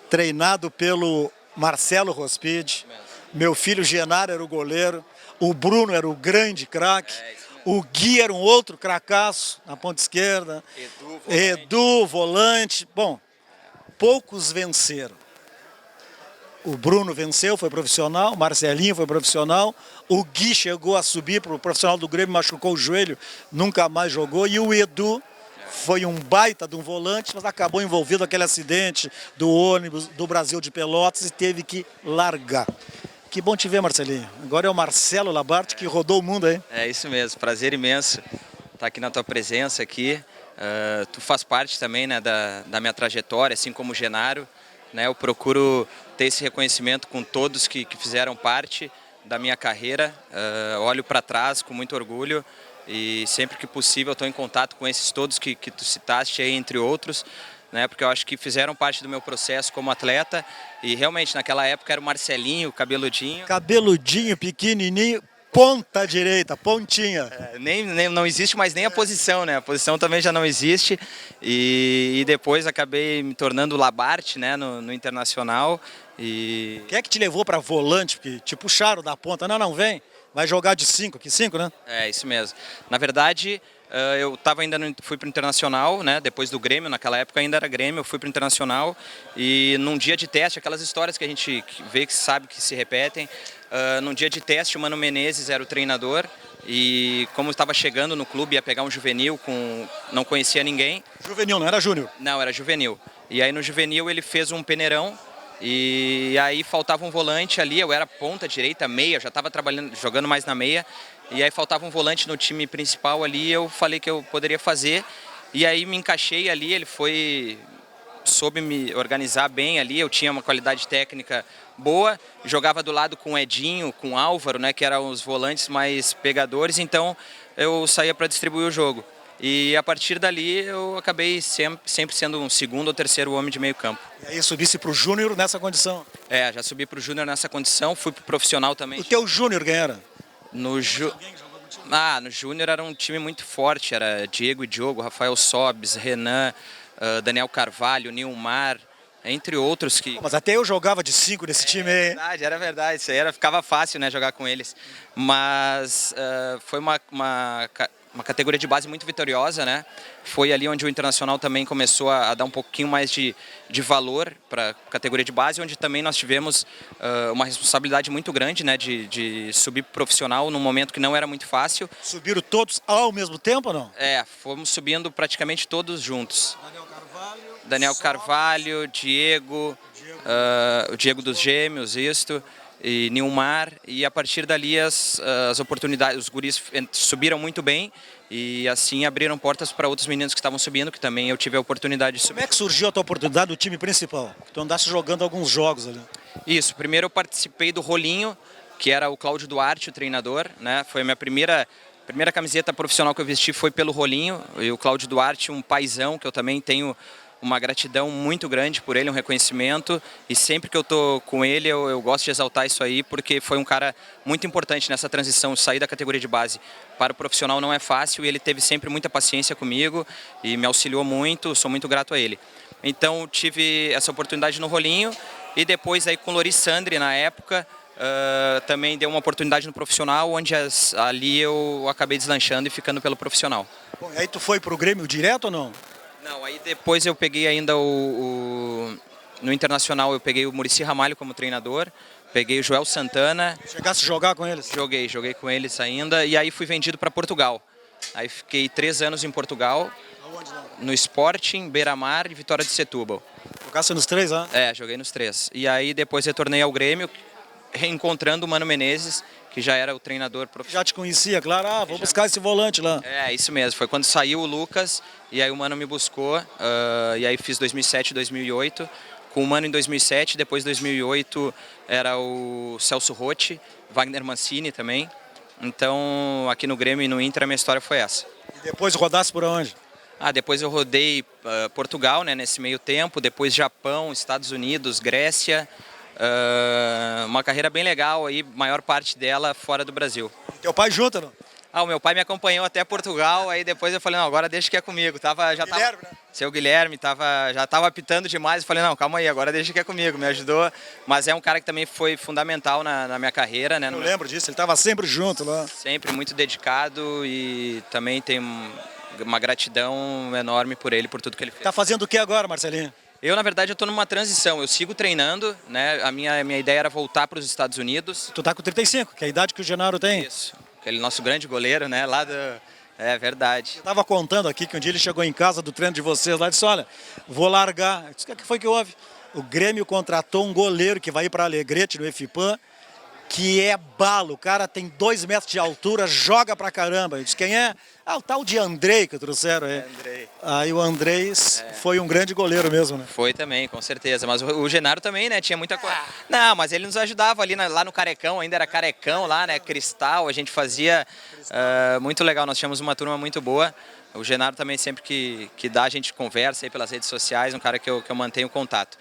treinado pelo Marcelo Rospide. Meu filho Genaro era o goleiro, o Bruno era o grande craque, o Gui era um outro cracaço na ponta esquerda, Edu, volante. Bom, poucos venceram. O Bruno venceu, foi profissional, o Marcelinho foi profissional, o Gui chegou a subir para o profissional do Grêmio, machucou o joelho, nunca mais jogou, e o Edu foi um baita de um volante, mas acabou envolvido naquele acidente do ônibus do Brasil de Pelotas e teve que largar. Que bom te ver, Marcelinho. Agora é o Marcelo Labarte que rodou o mundo aí. É isso mesmo, prazer imenso estar aqui na tua presença aqui. Tu faz parte também, né, da minha trajetória, assim como o Genaro. Né, eu procuro ter esse reconhecimento com todos que fizeram parte da minha carreira. Olho para trás com muito orgulho e sempre que possível estou em contato com esses todos que tu citaste aí, entre outros. Né, porque eu acho que fizeram parte do meu processo como atleta e realmente naquela época era o Marcelinho, cabeludinho. Cabeludinho, pequenininho, ponta direita, pontinha. Não existe mais nem a posição, né? A posição também já não existe e depois acabei me tornando Labarte, né, no Internacional. E... Quem é que te levou para volante? Porque te puxaram da ponta. Não, vem. Vai jogar de 5, aqui 5, né? É, isso mesmo. Na verdade, eu fui para o Internacional, né? Depois do Grêmio, naquela época ainda era Grêmio, eu fui para o Internacional e num dia de teste, aquelas histórias que a gente vê, que sabe que se repetem, num dia de teste o Mano Menezes era o treinador e como eu estava chegando no clube, ia pegar um juvenil, não conhecia ninguém. Juvenil, não era júnior? Não, era juvenil. E aí no juvenil ele fez um peneirão. E aí faltava um volante ali, eu era ponta direita, meia, já estava jogando mais na meia. E aí faltava um volante no time principal ali, eu falei que eu poderia fazer. E aí me encaixei ali, soube me organizar bem ali, eu tinha uma qualidade técnica boa. Jogava do lado com o Edinho, com o Álvaro, né, que eram os volantes mais pegadores, então eu saía para distribuir o jogo. E a partir dali eu acabei sempre sendo um segundo ou terceiro homem de meio campo. E aí subisse para o júnior nessa condição? É, já subi para o júnior nessa condição, fui para o profissional também. O teu júnior quem era? No júnior era um time muito forte, era Diego e Diogo, Rafael Sobes, Renan, Daniel Carvalho, Nilmar, entre outros que... Mas até eu jogava de 5 nesse time aí. Era verdade, isso aí ficava fácil, né, jogar com eles. Mas foi uma categoria de base muito vitoriosa, né? Foi ali onde o Internacional também começou a dar um pouquinho mais de valor para a categoria de base, onde também nós tivemos uma responsabilidade muito grande, né, de subir profissional num momento que não era muito fácil. Subiram todos ao mesmo tempo ou não? É, fomos subindo praticamente todos juntos. Daniel Carvalho, Diego, o Diego dos Gêmeos, e Nilmar, e a partir dali as oportunidades, os guris subiram muito bem e assim abriram portas para outros meninos que estavam subindo, que também eu tive a oportunidade de subir. Como é que surgiu a tua oportunidade do time principal? Tu andaste jogando alguns jogos ali. Isso, primeiro eu participei do Rolinho, que era o Cláudio Duarte, o treinador, né? Foi a minha primeira camiseta profissional que eu vesti foi pelo Rolinho, e o Cláudio Duarte, um paizão que eu também tenho uma gratidão muito grande por ele, um reconhecimento, e sempre que eu tô com ele eu gosto de exaltar isso aí, porque foi um cara muito importante nessa transição, sair da categoria de base para o profissional não é fácil, e ele teve sempre muita paciência comigo e me auxiliou muito, sou muito grato a ele. Então tive essa oportunidade no Rolinho, e depois aí com o Loris Sandri na época, também deu uma oportunidade no profissional, onde ali eu acabei deslanchando e ficando pelo profissional. Bom, e aí tu foi pro Grêmio direto ou não? Não, aí depois eu peguei ainda no Internacional, eu peguei o Muricy Ramalho como treinador, peguei o Joel Santana. Chegasse a jogar com eles? Joguei com eles ainda, e aí fui vendido para Portugal. Aí fiquei 3 anos em Portugal. Aonde não? No Sporting, Beira-Mar e Vitória de Setúbal. Jogasse nos 3, né? É, joguei nos 3. E aí depois retornei ao Grêmio, reencontrando o Mano Menezes, que já era o treinador profissional. Já te conhecia, claro, vou buscar esse volante lá. É, isso mesmo, foi quando saiu o Lucas, e aí o Mano me buscou, e aí fiz 2007, 2008, com o Mano em 2007, depois 2008 era o Celso Rotti, Wagner Mancini também, então aqui no Grêmio e no Inter a minha história foi essa. E depois rodasse por onde? Depois eu rodei Portugal, né, nesse meio tempo, depois Japão, Estados Unidos, Grécia. Uma carreira bem legal aí, maior parte dela fora do Brasil. Teu pai junto, não? O meu pai me acompanhou até Portugal, aí depois eu falei, não, agora deixa que é comigo. Guilherme, né? Seu Guilherme já estava apitando demais, eu falei, não, calma aí, agora deixa que é comigo, me ajudou. Mas é um cara que também foi fundamental na minha carreira, né? Eu lembro disso, ele estava sempre junto lá. Sempre muito dedicado e também tem uma gratidão enorme por ele, por tudo que ele fez. Tá fazendo o que agora, Marcelinho? Eu, na verdade, eu estou numa transição, eu sigo treinando, né? A minha ideia era voltar para os Estados Unidos. Tu tá com 35, que é a idade que o Genaro tem. Isso, aquele nosso grande goleiro, né? Lá do... É verdade. Eu tava contando aqui que um dia ele chegou em casa do treino de vocês lá e disse, olha, vou largar. Eu disse, o que foi que houve? O Grêmio contratou um goleiro que vai ir para Alegrete, no EFIPAM, que é balo. O cara tem 2 metros de altura, joga pra caramba. Eu disse, quem é? O tal de Andrei que trouxeram aí. Andrei. Aí o Andrei foi um grande goleiro mesmo, né? Foi também, com certeza. Mas o Genaro também, né? Tinha muita coisa. Não, mas ele nos ajudava ali lá no Carecão, ainda era Carecão lá, né? Cristal, a gente fazia muito legal. Nós tínhamos uma turma muito boa. O Genaro também sempre que dá, a gente conversa aí pelas redes sociais, um cara que eu mantenho contato.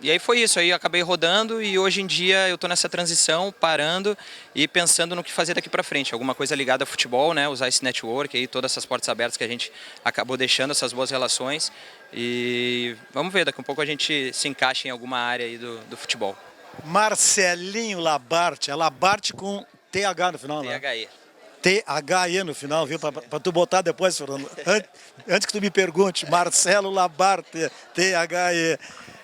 E aí foi isso, aí eu acabei rodando e hoje em dia eu estou nessa transição, parando e pensando no que fazer daqui para frente. Alguma coisa ligada a futebol, né? Usar esse network aí, todas essas portas abertas que a gente acabou deixando, essas boas relações. E vamos ver, daqui a pouco a gente se encaixa em alguma área aí do futebol. Marcelinho Labarte, é Labarte com TH no final, né? THE. THE no final, viu? Para tu botar depois, Fernando. Antes que tu me pergunte, Marcelo Labarte, THE.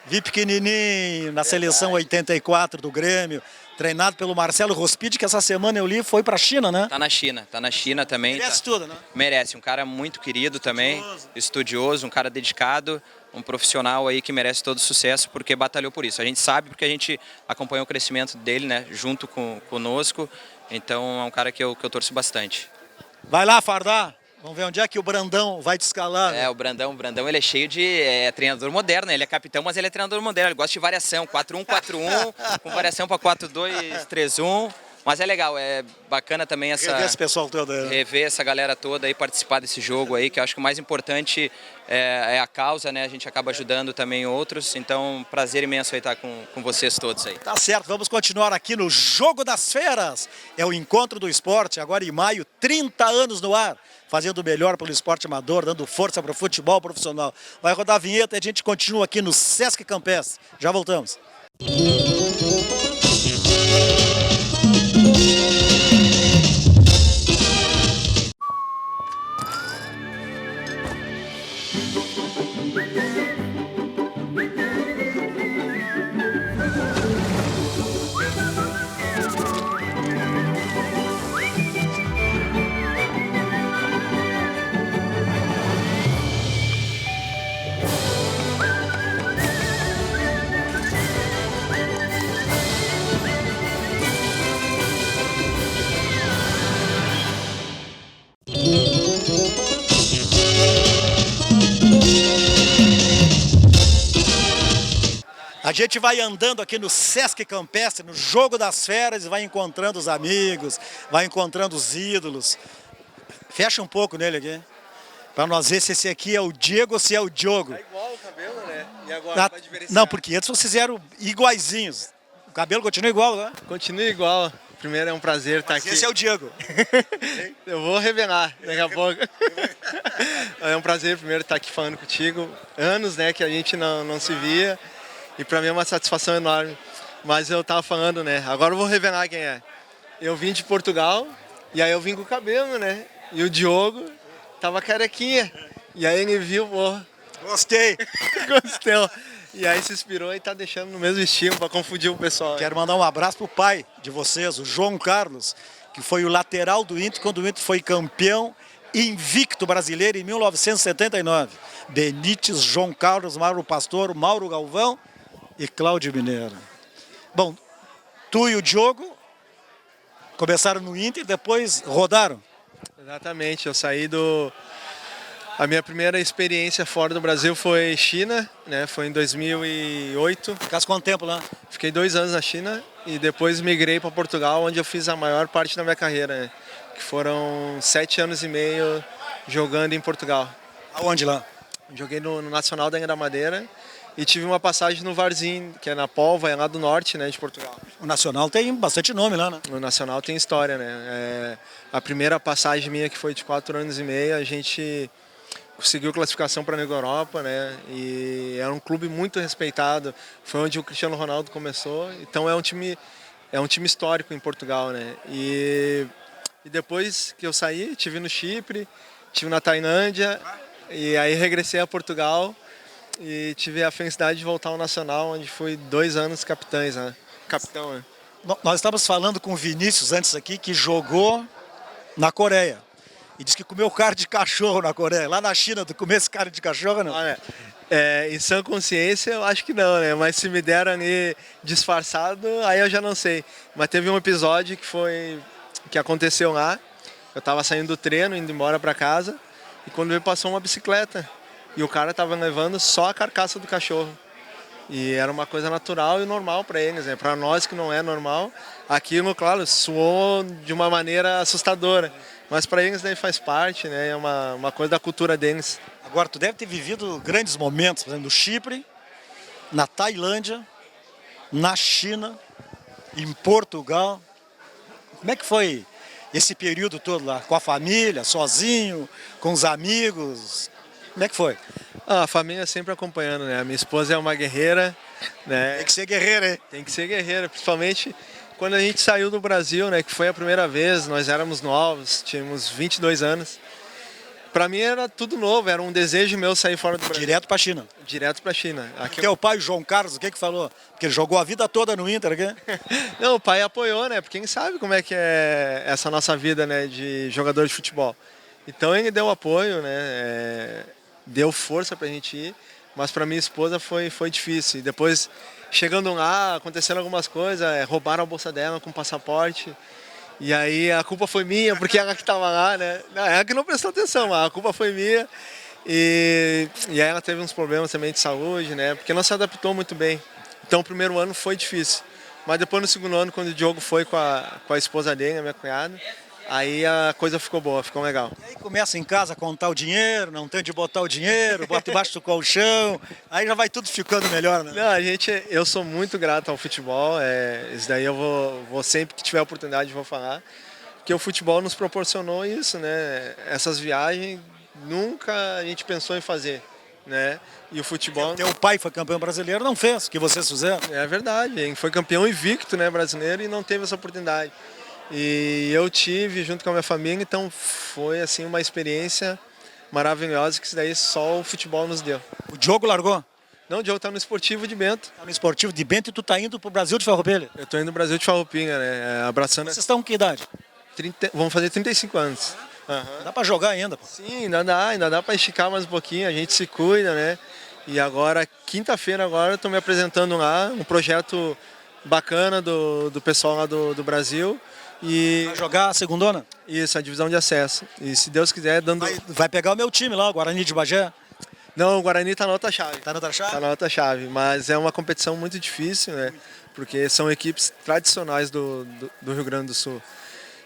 Vi pequenininho na seleção 84 do Grêmio, treinado pelo Marcelo Rospide, que essa semana eu li foi para a China, né? Tá na China também. Merece tudo, né? Merece, um cara muito querido também, estudioso, um cara dedicado, um profissional aí que merece todo sucesso porque batalhou por isso. A gente sabe porque a gente acompanhou o crescimento dele, né, junto conosco, então é um cara que eu torço bastante. Vai lá, Fardar. Vamos ver onde é que o Brandão vai te escalar. O Brandão ele é cheio de treinador moderno, né? Ele é capitão, mas ele é treinador moderno, ele gosta de variação, 4-1-4-1, com variação para 4-2-3-1, mas é legal, é bacana também Rever esse pessoal todo aí. Rever essa galera toda aí, participar desse jogo aí, que eu acho que o mais importante é a causa, né? A gente acaba ajudando também outros, então prazer imenso aí estar com vocês todos aí. Tá certo, vamos continuar aqui no Jogo das Feras. É o encontro do esporte, agora em maio, 30 anos no ar, fazendo o melhor pelo esporte amador, dando força para o futebol profissional. Vai rodar a vinheta e a gente continua aqui no Sesc Campestre. Já voltamos. A gente vai andando aqui no Sesc Campestre, no Jogo das Feras, e vai encontrando os amigos, vai encontrando os ídolos. Fecha um pouco nele aqui, para nós ver se esse aqui é o Diego ou se é o Diogo. É igual o cabelo, né? E agora vai diferenciar. Não, porque antes vocês fizeram iguaizinhos. O cabelo continua igual, né? Continua igual. Primeiro é um prazer estar aqui. Esse é o Diego. Eu vou revelar daqui a pouco. É um prazer primeiro estar aqui falando contigo. Anos, né, que a gente não se via. E para mim é uma satisfação enorme. Mas eu tava falando, né? Agora eu vou revelar quem é. Eu vim de Portugal e aí eu vim com o cabelo, né? E o Diogo tava carequinha. E aí ele viu, pô. Gostei. Gostou. E aí se inspirou e tá deixando no mesmo estilo para confundir o pessoal. Quero mandar um abraço pro pai de vocês, o João Carlos, que foi o lateral do Inter quando o Inter foi campeão invicto brasileiro em 1979. Benítez, João Carlos, Mauro Pastor, Mauro Galvão e Cláudio Mineiro. Bom, tu e o Diogo começaram no Inter, depois rodaram. Exatamente, eu saí A minha primeira experiência fora do Brasil foi China, né? Foi em 2008. Ficasse quanto tempo lá? Fiquei 2 anos na China e depois migrei para Portugal, onde eu fiz a maior parte da minha carreira, né? Que foram 7 anos e meio jogando em Portugal. Aonde lá? Joguei no Nacional da Angra da Madeira e tive uma passagem no Varzim, que é na Póvoa, é lá do norte, né, de Portugal. O Nacional tem bastante nome lá, né? O Nacional tem história, né? A primeira passagem minha, que foi de 4 anos e meio, a gente conseguiu classificação para a Liga Europa, né? E era um clube muito respeitado. Foi onde o Cristiano Ronaldo começou. Então é um time histórico em Portugal, né? E depois que eu saí, tive no Chipre, tive na Tailândia e aí regressei a Portugal e tive a felicidade de voltar ao Nacional, onde fui 2 anos capitão, né? Nós estávamos falando com o Vinícius antes aqui, que jogou na Coreia. E disse que comeu carne de cachorro na Coreia. Lá na China, tu comesse carne de cachorro, não? Olha, em sã consciência, eu acho que não, né? Mas se me deram ali disfarçado, aí eu já não sei. Mas teve um episódio que aconteceu lá. Eu estava saindo do treino, indo embora para casa. E quando me passou uma bicicleta. E o cara estava levando só a carcaça do cachorro. E era uma coisa natural e normal para eles, né? Para nós que não é normal, aquilo, claro, soou de uma maneira assustadora. Mas para eles daí faz parte, né? É uma coisa da cultura deles. Agora, tu deve ter vivido grandes momentos, por exemplo, no Chipre, na Tailândia, na China, em Portugal. Como é que foi esse período todo lá? Com a família, sozinho, com os amigos? Como é que foi? A família sempre acompanhando, né? A minha esposa é uma guerreira, né? Tem que ser guerreira, hein? Tem que ser guerreira, principalmente quando a gente saiu do Brasil, né? Que foi a primeira vez, nós éramos novos, tínhamos 22 anos. Para mim era tudo novo, era um desejo meu sair fora do Brasil. Direto para a China. Direto para a China. Teu pai, o João Carlos, o que falou? Porque ele jogou a vida toda no Inter, aqui. Não, o pai apoiou, né? Porque quem sabe como é que é essa nossa vida, né? De jogador de futebol. Então ele deu apoio, né? Deu força pra gente ir, mas para minha esposa foi difícil. E depois, chegando lá, aconteceram algumas coisas, roubaram a bolsa dela com o passaporte. E aí a culpa foi minha, porque ela que estava lá, né? Não, ela que não prestou atenção, mas a culpa foi minha. E aí ela teve uns problemas também de saúde, né? Porque não se adaptou muito bem. Então o primeiro ano foi difícil. Mas depois no segundo ano, quando o Diogo foi com a esposa dele, a minha cunhada, aí a coisa ficou boa, ficou legal. E aí começa em casa a contar o dinheiro, não tem de botar o dinheiro, bota embaixo do colchão, aí já vai tudo ficando melhor, né? Não, eu sou muito grato ao futebol, isso daí eu vou sempre que tiver oportunidade vou falar, porque o futebol nos proporcionou isso, né? Essas viagens nunca a gente pensou em fazer, né? E o futebol... Teu pai foi campeão brasileiro, não fez o que vocês fizeram. É verdade, ele foi campeão invicto, né, brasileiro, e não teve essa oportunidade. E eu tive junto com a minha família, então foi assim uma experiência maravilhosa que isso daí só o futebol nos deu. O Diogo largou? Não, o Diogo tá no Esportivo de Bento. Tá no Esportivo de Bento e tu tá indo pro Brasil de Farroupilha? Eu tô indo no Brasil de Farroupilha, né, abraçando... Vocês estão com que idade? Vamos fazer 35 anos. Uhum. Dá pra jogar ainda, pô. Sim, ainda dá pra esticar mais um pouquinho, a gente se cuida, né? E agora, quinta-feira eu tô me apresentando lá, um projeto bacana do pessoal lá do Brasil. E vai jogar a segundona? Isso, a divisão de acesso. E se Deus quiser, dando... Vai pegar o meu time lá, o Guarani de Bagé? Não, o Guarani tá na outra chave. Tá na outra chave? Tá na outra chave, mas é uma competição muito difícil, né? Porque são equipes tradicionais do Rio Grande do Sul.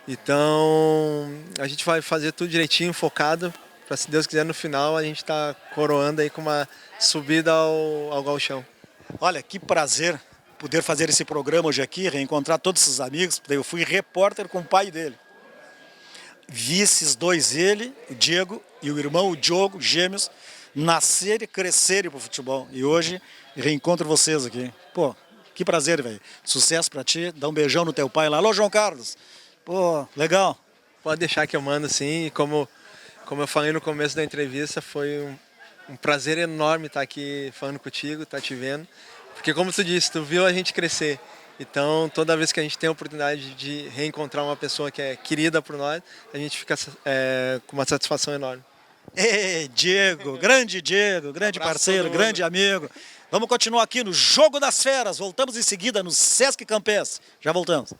Então, a gente vai fazer tudo direitinho, focado, para se Deus quiser, no final, a gente tá coroando aí com uma subida ao gauchão. Olha, que prazer poder fazer esse programa hoje aqui, reencontrar todos esses amigos. Eu fui repórter com o pai dele. Vi esses dois, ele, o Diego e o irmão, o Diogo, gêmeos, nascerem e crescerem pro futebol. E hoje reencontro vocês aqui. Pô, que prazer, velho. Sucesso pra ti. Dá um beijão no teu pai lá. Alô, João Carlos. Pô, legal. Pode deixar que eu mando, sim. Como eu falei no começo da entrevista, foi um prazer enorme estar aqui falando contigo, estar te vendo. Porque como tu disse, tu viu a gente crescer. Então, toda vez que a gente tem a oportunidade de reencontrar uma pessoa que é querida por nós, a gente fica com uma satisfação enorme. Ei, Diego, grande parceiro, grande amigo. Vamos continuar aqui no Jogo das Feras. Voltamos em seguida no Sesc Campestre. Já voltamos.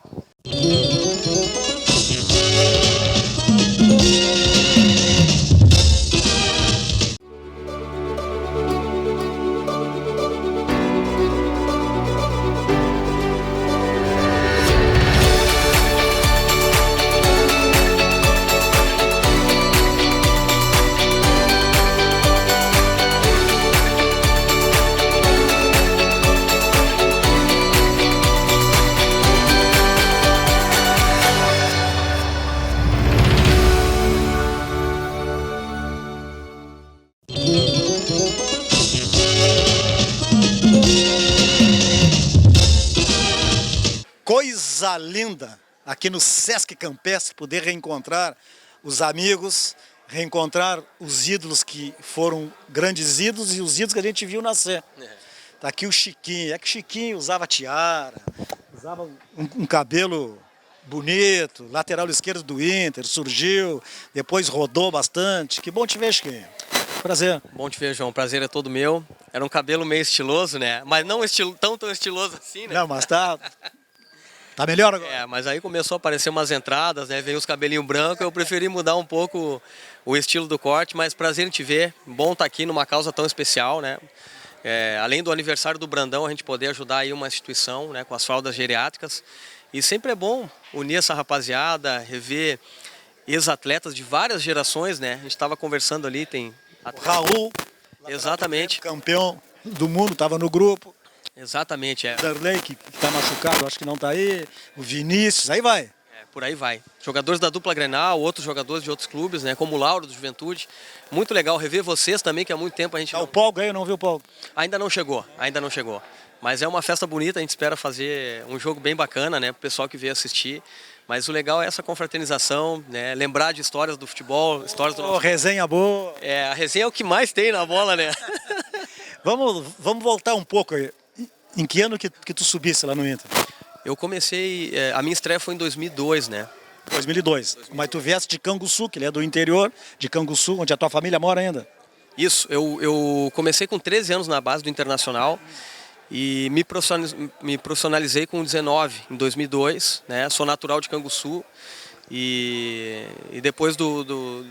coisa linda aqui no Sesc Campestre poder reencontrar os amigos, reencontrar os ídolos que foram grandes ídolos e os ídolos que a gente viu nascer. Tá aqui o Chiquinho, é que o Chiquinho usava tiara, usava um cabelo bonito, lateral esquerdo do Inter, surgiu, depois rodou bastante. Que bom te ver, Chiquinho. Prazer. Bom te ver, João. Prazer é todo meu. Era um cabelo meio estiloso, né? Mas não tão estiloso assim, né? Não, mas tá melhor agora. É, mas aí começou a aparecer umas entradas, né? Veio os cabelinhos brancos, eu preferi mudar um pouco o estilo do corte, mas prazer em te ver. Bom estar aqui numa causa tão especial, né? Além do aniversário do Brandão, a gente poder ajudar aí uma instituição, né, com as fraldas geriátricas. E sempre é bom unir essa rapaziada, rever ex-atletas de várias gerações, né? A gente estava conversando ali, tem... O Raul, exatamente, campeão do mundo, estava no grupo. exatamente, O Darley, que está machucado, acho que não está aí. O Vinícius, aí vai. por aí vai. Jogadores da dupla Grenal, outros jogadores de outros clubes, né? Como o Lauro do Juventude. Muito legal rever vocês também, que há muito tempo a gente... Tá o Paulo aí, eu não vi o Paulo. Ainda não chegou. Mas é uma festa bonita, a gente espera fazer um jogo bem bacana, né? Pro pessoal que veio assistir. Mas o legal é essa confraternização, né? Lembrar de histórias do futebol, histórias do nosso... Resenha boa. A resenha é o que mais tem na bola, né? Vamos voltar um pouco aí. Em que ano que tu subisse lá no Inter? Eu comecei... a minha estreia foi em 2002, né? 2002. Mas tu viesse de Canguçu, que ele é do interior de Canguçu, onde a tua família mora ainda. Isso, eu comecei com 13 anos na base do Internacional e me profissionalizei com 19, em 2002, né? Sou natural de Canguçu e depois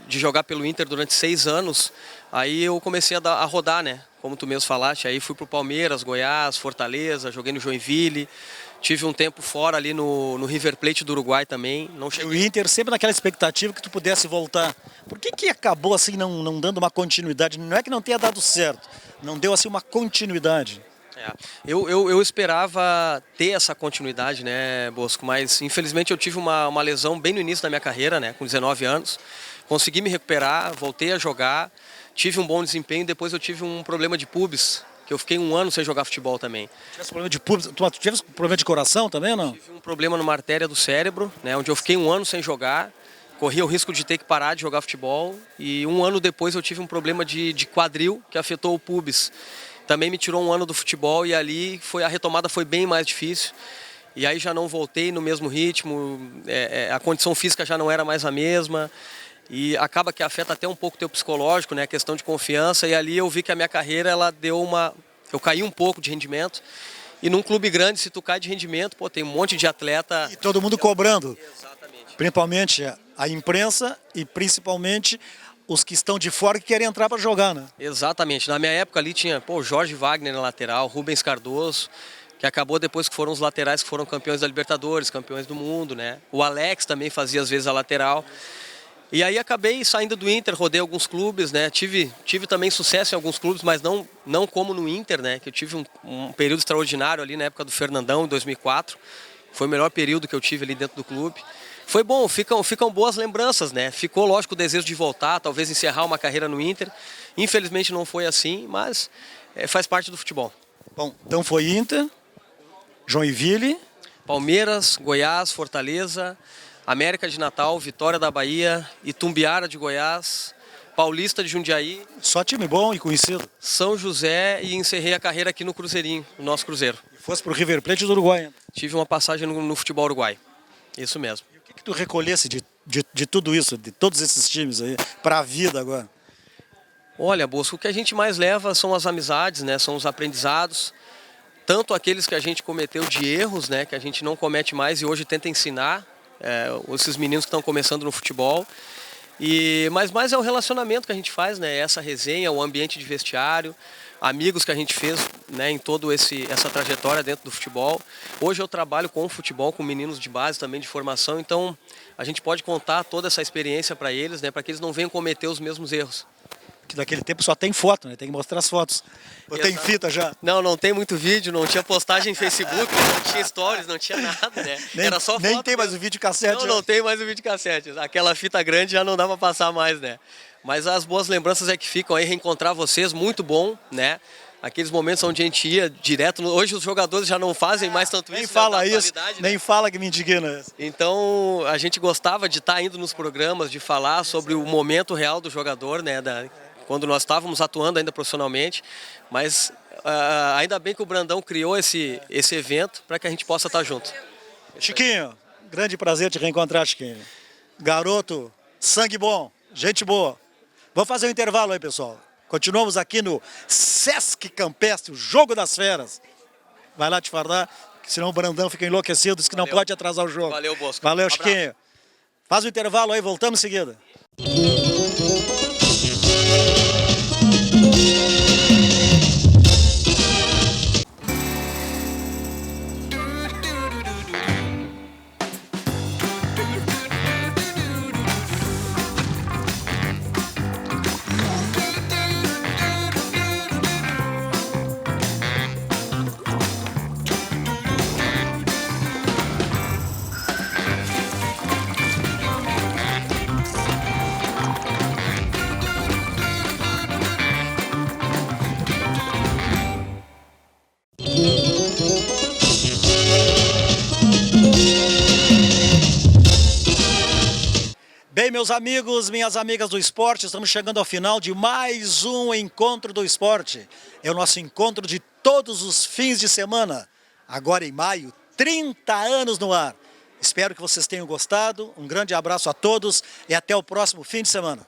de jogar pelo Inter durante 6 anos, aí eu comecei a rodar, né? Como tu mesmo falaste, aí fui pro Palmeiras, Goiás, Fortaleza, joguei no Joinville, tive um tempo fora ali no River Plate do Uruguai também. Não cheguei... O Inter sempre naquela expectativa que tu pudesse voltar. Por que acabou assim não dando uma continuidade? Não é que não tenha dado certo, não deu assim uma continuidade. Eu esperava ter essa continuidade, né, Bosco, mas infelizmente eu tive uma lesão bem no início da minha carreira, né, com 19 anos. Consegui me recuperar, voltei a jogar, tive um bom desempenho, depois eu tive um problema de pubis, que eu fiquei 1 ano sem jogar futebol também. Tivesse problema de pubis, tu tivesse problema de coração também ou não? Tive um problema numa artéria do cérebro, né, onde eu fiquei 1 ano sem jogar, corria o risco de ter que parar de jogar futebol e 1 ano depois eu tive um problema de quadril que afetou o pubis. Também me tirou 1 ano do futebol e ali a retomada foi bem mais difícil. E aí já não voltei no mesmo ritmo, a condição física já não era mais a mesma. E acaba que afeta até um pouco o teu psicológico, né, a questão de confiança. E ali eu vi que a minha carreira, eu caí um pouco de rendimento. E num clube grande, se tu cai de rendimento, tem um monte de atleta... E todo mundo cobrando. Exatamente. Principalmente a imprensa e principalmente... os que estão de fora que querem entrar para jogar, né? Exatamente. Na minha época ali tinha Jorge Wagner na lateral, Rubens Cardoso, que acabou depois que foram os laterais que foram campeões da Libertadores, campeões do mundo, né? O Alex também fazia às vezes a lateral. E aí acabei saindo do Inter, rodei alguns clubes, né? Tive também sucesso em alguns clubes, mas não como no Inter, né? Que eu tive um período extraordinário ali na época do Fernandão, em 2004. Foi o melhor período que eu tive ali dentro do clube. Foi bom, ficam boas lembranças, né? Ficou, lógico, o desejo de voltar, talvez encerrar uma carreira no Inter. Infelizmente não foi assim, mas faz parte do futebol. Bom, então foi Inter, Joinville... Palmeiras, Goiás, Fortaleza, América de Natal, Vitória da Bahia, Itumbiara de Goiás, Paulista de Jundiaí... Só time bom e conhecido. São José e encerrei a carreira aqui no Cruzeirinho, no nosso Cruzeiro. E fosse pro River Plate do Uruguai. Tive uma passagem no futebol uruguai, isso mesmo. Que tu recolhesse de tudo isso, de todos esses times aí, para a vida agora? Olha, Bosco, o que a gente mais leva são as amizades, né? São os aprendizados, tanto aqueles que a gente cometeu de erros, né? Que a gente não comete mais e hoje tenta ensinar esses meninos que estão começando no futebol. Mas mais é o relacionamento que a gente faz, né? Essa resenha, o ambiente de vestiário, amigos que a gente fez, né, em toda essa trajetória dentro do futebol. Hoje eu trabalho com o futebol, com meninos de base também, de formação, então a gente pode contar toda essa experiência para eles, né, para que eles não venham cometer os mesmos erros. Que daquele tempo só tem foto, né? Tem que mostrar as fotos. Ou tem fita já? Não tem muito vídeo, não tinha postagem em Facebook, não tinha stories, não tinha nada, né? Era só foto. Nem tem mais o videocassete. Não tem mais o videocassete. Aquela fita grande já não dá para passar mais, né? Mas as boas lembranças é que ficam aí, reencontrar vocês, muito bom, né? aqueles momentos onde a gente ia direto. Hoje os jogadores já não fazem mais tanto isso. Nem fala da isso, atualidade, nem fala que me indigna. Então a gente gostava de estar indo nos programas, de falar sobre o momento real do jogador, né? Quando nós estávamos atuando ainda profissionalmente, mas ainda bem que o Brandão criou esse evento para que a gente possa estar junto. Chiquinho, grande prazer te reencontrar, Chiquinho. Garoto, sangue bom, gente boa. Vamos fazer um intervalo aí, pessoal. Continuamos aqui no Sesc Campestre, o Jogo das Feras. Vai lá te fardar, senão o Brandão fica enlouquecido, diz que não pode atrasar o jogo. Valeu, Bosco. Valeu, Chiquinho. Faz o intervalo aí, voltamos em seguida. Bem, meus amigos, minhas amigas do esporte, estamos chegando ao final de mais um Encontro do Esporte. É o nosso encontro de todos os fins de semana. Agora em maio, 30 anos no ar. Espero que vocês tenham gostado. Um grande abraço a todos e até o próximo fim de semana.